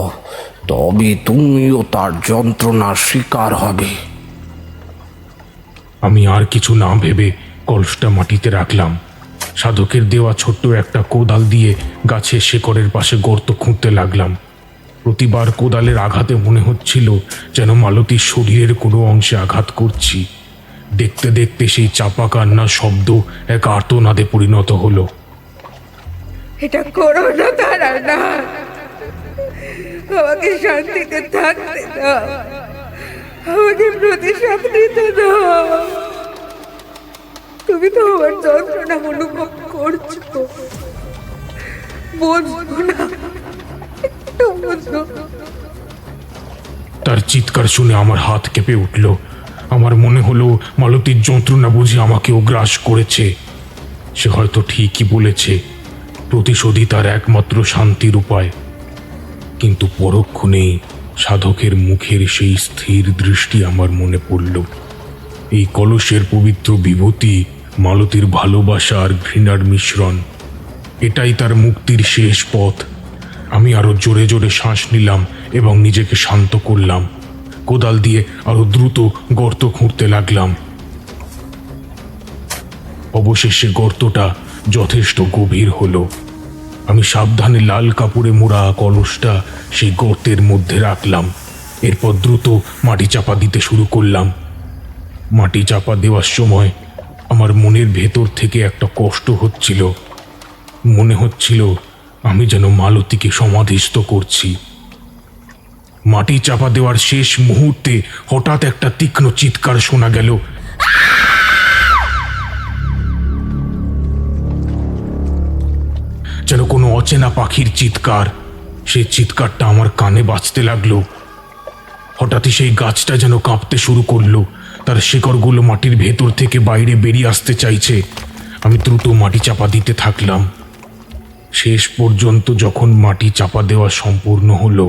তবে তুমিও তার যন্ত্রণার শিকার হবে। আমি আর কিছু না ভেবে কলসটা মাটিতে রাখলাম। সাধকের দেওয়া ছোট্ট একটা কোদাল দিয়ে গাছের শেকড়ের পাশে গর্ত খুঁড়তে লাগলাম। প্রতিবার কোদালের আঘাতে মনে হচ্ছিল যেন মালতীর শরীরের কোনো অংশে আঘাত করছি। দেখতে দেখতে সেই চাপা কান্নার শব্দ এক আর্তনাদে পরিণত হলো। এটা করো না তারানাথ, আমাকে শান্তিতে থাকতে দাও, আমাকে প্রতিশোধ নিতে দাও। তুমি তো আমার যন্ত্রণা অনুভব করছো, বুঝবো না, একটু বুঝো। তার চিৎকার শুনে আমার হাত কেঁপে উঠল। আমার মনে হলো মালতীর যন্ত্রণা বুঝি আমাকেও গ্রাস করেছে। সে হয়তো ঠিকই বলেছে, প্রতিশোধই তার একমাত্র শান্তির উপায়। কিন্তু পরক্ষণেই সাধকের মুখের সেই স্থির দৃষ্টি আমার মনে পড়ল। এই কলসের পবিত্র বিভূতি মালতীর ভালোবাসা আর ঘৃণার মিশ্রণ। এটাই তার মুক্তির শেষ পথ। আমি আরো জোরে জোরে শ্বাস নিলাম এবং নিজেকে শান্ত করলাম। কোদাল দিয়ে আরো দ্রুত গর্ত খুঁড়তে লাগলাম। অবশেষে গর্তটা যথেষ্ট গভীর হলো। আমি সাবধানে লাল কাপড়ে মোড়া কলসটা সেই গর্তের মধ্যে রাখলাম। এরপর দ্রুত মাটি চাপা দিতে শুরু করলাম। মাটি চাপা দেওয়ার সময় আমার মনের ভেতর থেকে একটা কষ্ট হচ্ছিল। মনে হচ্ছিল আমি যেন মালতীকে সমাধিস্থ করছি। মাটি চাপা দেওয়ার শেষ মুহূর্তে হঠাৎ একটা তীক্ষ্ণ চিৎকার শোনা গেল। যেন কোনো অচেনা পাখির চিৎকার। সেই চিৎকারটা আমার কানে বাজতে লাগলো। হঠাৎই সেই গাছটা যেন কাঁপতে শুরু করলো। তার শিকড়গুলো মাটির ভেতর থেকে বাইরে বেরিয়ে আসতে চাইছে। আমি দ্রুত মাটি চাপা দিতে থাকলাম। শেষ পর্যন্ত যখন মাটি চাপা দেওয়া সম্পূর্ণ হলো,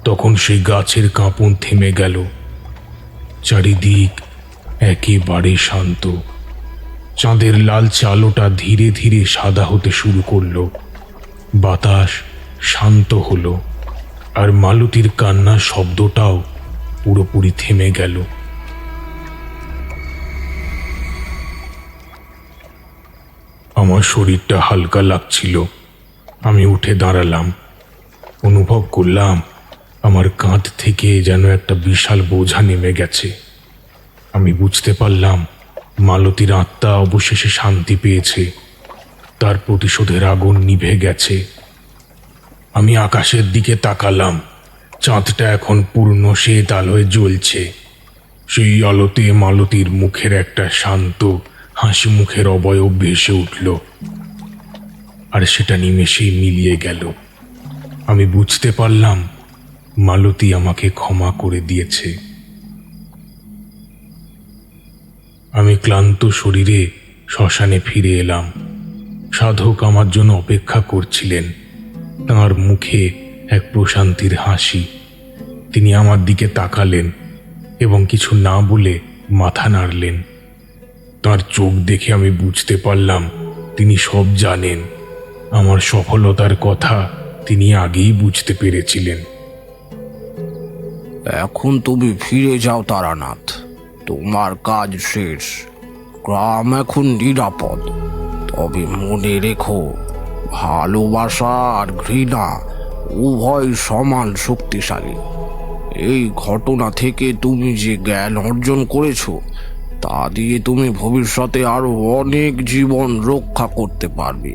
তখন সেই গাছের কাঁপন থেমে গেল। চারিদিক একেবারে শান্ত। চাঁদের লালচে আলোটা ধীরে ধীরে সাদা হতে শুরু করলো। বাতাস শান্ত হলো, আর মালতীর কান্নার শব্দটাও পুরোপুরি থেমে গেল। আমার শরীরটা হালকা লাগছিল। আমি উঠে দাঁড়ালাম। অনুভব করলাম আমার কাঁধ থেকে যেন একটা বিশাল বোঝা নেমে গেছে। আমি বুঝতে পারলাম মালতীর আত্মা অবশেষে শান্তি পেয়েছে, তার প্রতিশোধের আগুন নিভে গেছে। আমি আকাশের দিকে তাকালাম। চাঁদটা এখন পূর্ণ শ্বেত আলোয় জ্বলছে। সেই আলোতে মালতীর মুখের একটা শান্ত হাসি মুখের অবয়ব ভেসে উঠল, আর সেটা নিমেষেই মিলিয়ে গেল। আমি বুঝতে পারলাম মালতী আমাকে ক্ষমা করে দিয়েছে। আমি ক্লান্ত শরীরে শ্মশানে ফিরে এলাম। সাধক আমার জন্য অপেক্ষা করছিলেন। তাঁর মুখে এক প্রশান্তির হাসি। তিনি আমার দিকে তাকালেন এবং কিছু না বলে মাথা নাড়লেন। তার চোখ দেখে আমি বুঝতে পারলাম তিনি সব জানেন। আমার সফলতার কথা তিনি আগেই বুঝতে পেরেছিলেন। এখন তুমি ফিরে যাও তারানাথ, তোমার কাজ শেষ। গ্রাম এখন নিরাপদ। তবে মনে রেখো, ভালোবাসা আর ঘৃণা উভয় সমান শক্তিশালী। এই ঘটনা থেকে তুমি যে জ্ঞান অর্জন করেছো, তা দিয়ে তুমি ভবিষ্যতে আরো অনেক জীবন রক্ষা করতে পারবে।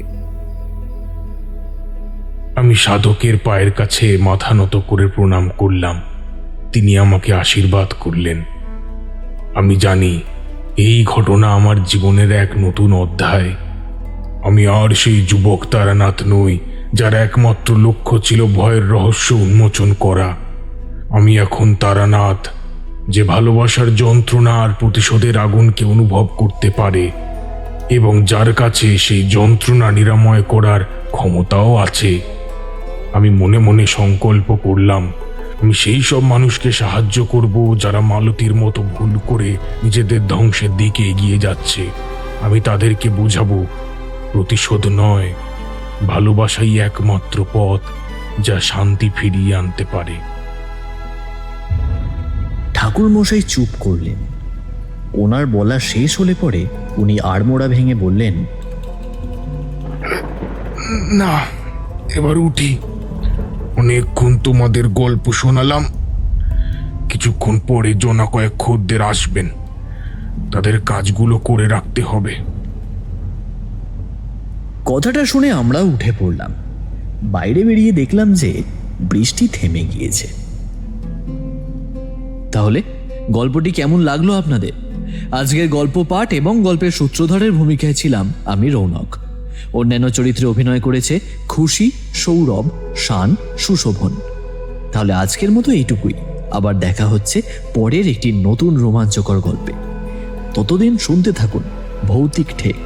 আমি সাধকের পায়ের কাছে মাথা নত করে প্রণাম করলাম। তিনি আমাকে আশীর্বাদ করলেন। আমি জানি এই ঘটনা আমার জীবনের এক নতুন অধ্যায়। আমি আর সেই যুবক তারানাথ নই যার একমাত্র লক্ষ্য ছিল ভয়ের রহস্য উন্মোচন করা। আমি এখন তারানাথ, যে ভালোবাসার যন্ত্রণা আর প্রতিশোধের আগুনকে অনুভব করতে পারে, এবং যার কাছে সেই যন্ত্রণা নিরাময় করার ক্ষমতাও আছে। আমি মনে মনে সংকল্প করলাম, আমি সেই সব মানুষকে সাহায্য করব যারা মালতীর মতো ভুল করে নিজেদের ধ্বংসের দিকে এগিয়ে যাচ্ছে। আমি তাদেরকে বোঝাবো, প্রতিশোধ নয়, ভালোবাসাই একমাত্র পথ যা শান্তি ফিরিয়ে আনতে পারে। ঠাকুর মশাই চুপ করলেন। ওনার বলা শেষ হলে পরে উনি আড়মোড়া ভেঙে বললেন, না, এবার উঠি। অনেকক্ষণ তোমাদের গল্প শোনালাম। কিছুক্ষণ পরে জনা কয়েক খদ্দের আসবেন। তাদের কাজগুলো করে রাখতে হবে। কথাটা শুনে আমরাও উঠে পড়লাম। বাইরে বেরিয়ে দেখলাম যে বৃষ্টি থেমে গিয়েছে। তাহলে গল্পটি কেমন লাগলো আপনাদের? আজকের গল্প পাঠ এবং গল্পের সূত্রধরের ভূমিকায় ছিলাম আমি, রৌনক। অন্যান্য চরিত্রে অভিনয় করেছে খুশি, সৌরভ, শান, সুশোভন। তাহলে আজকের মতো এইটুকুই। আবার দেখা হচ্ছে পরের একটি নতুন রোমাঞ্চকর গল্পে। ততদিন শুনতে থাকুন ভৌতিক ঠেক।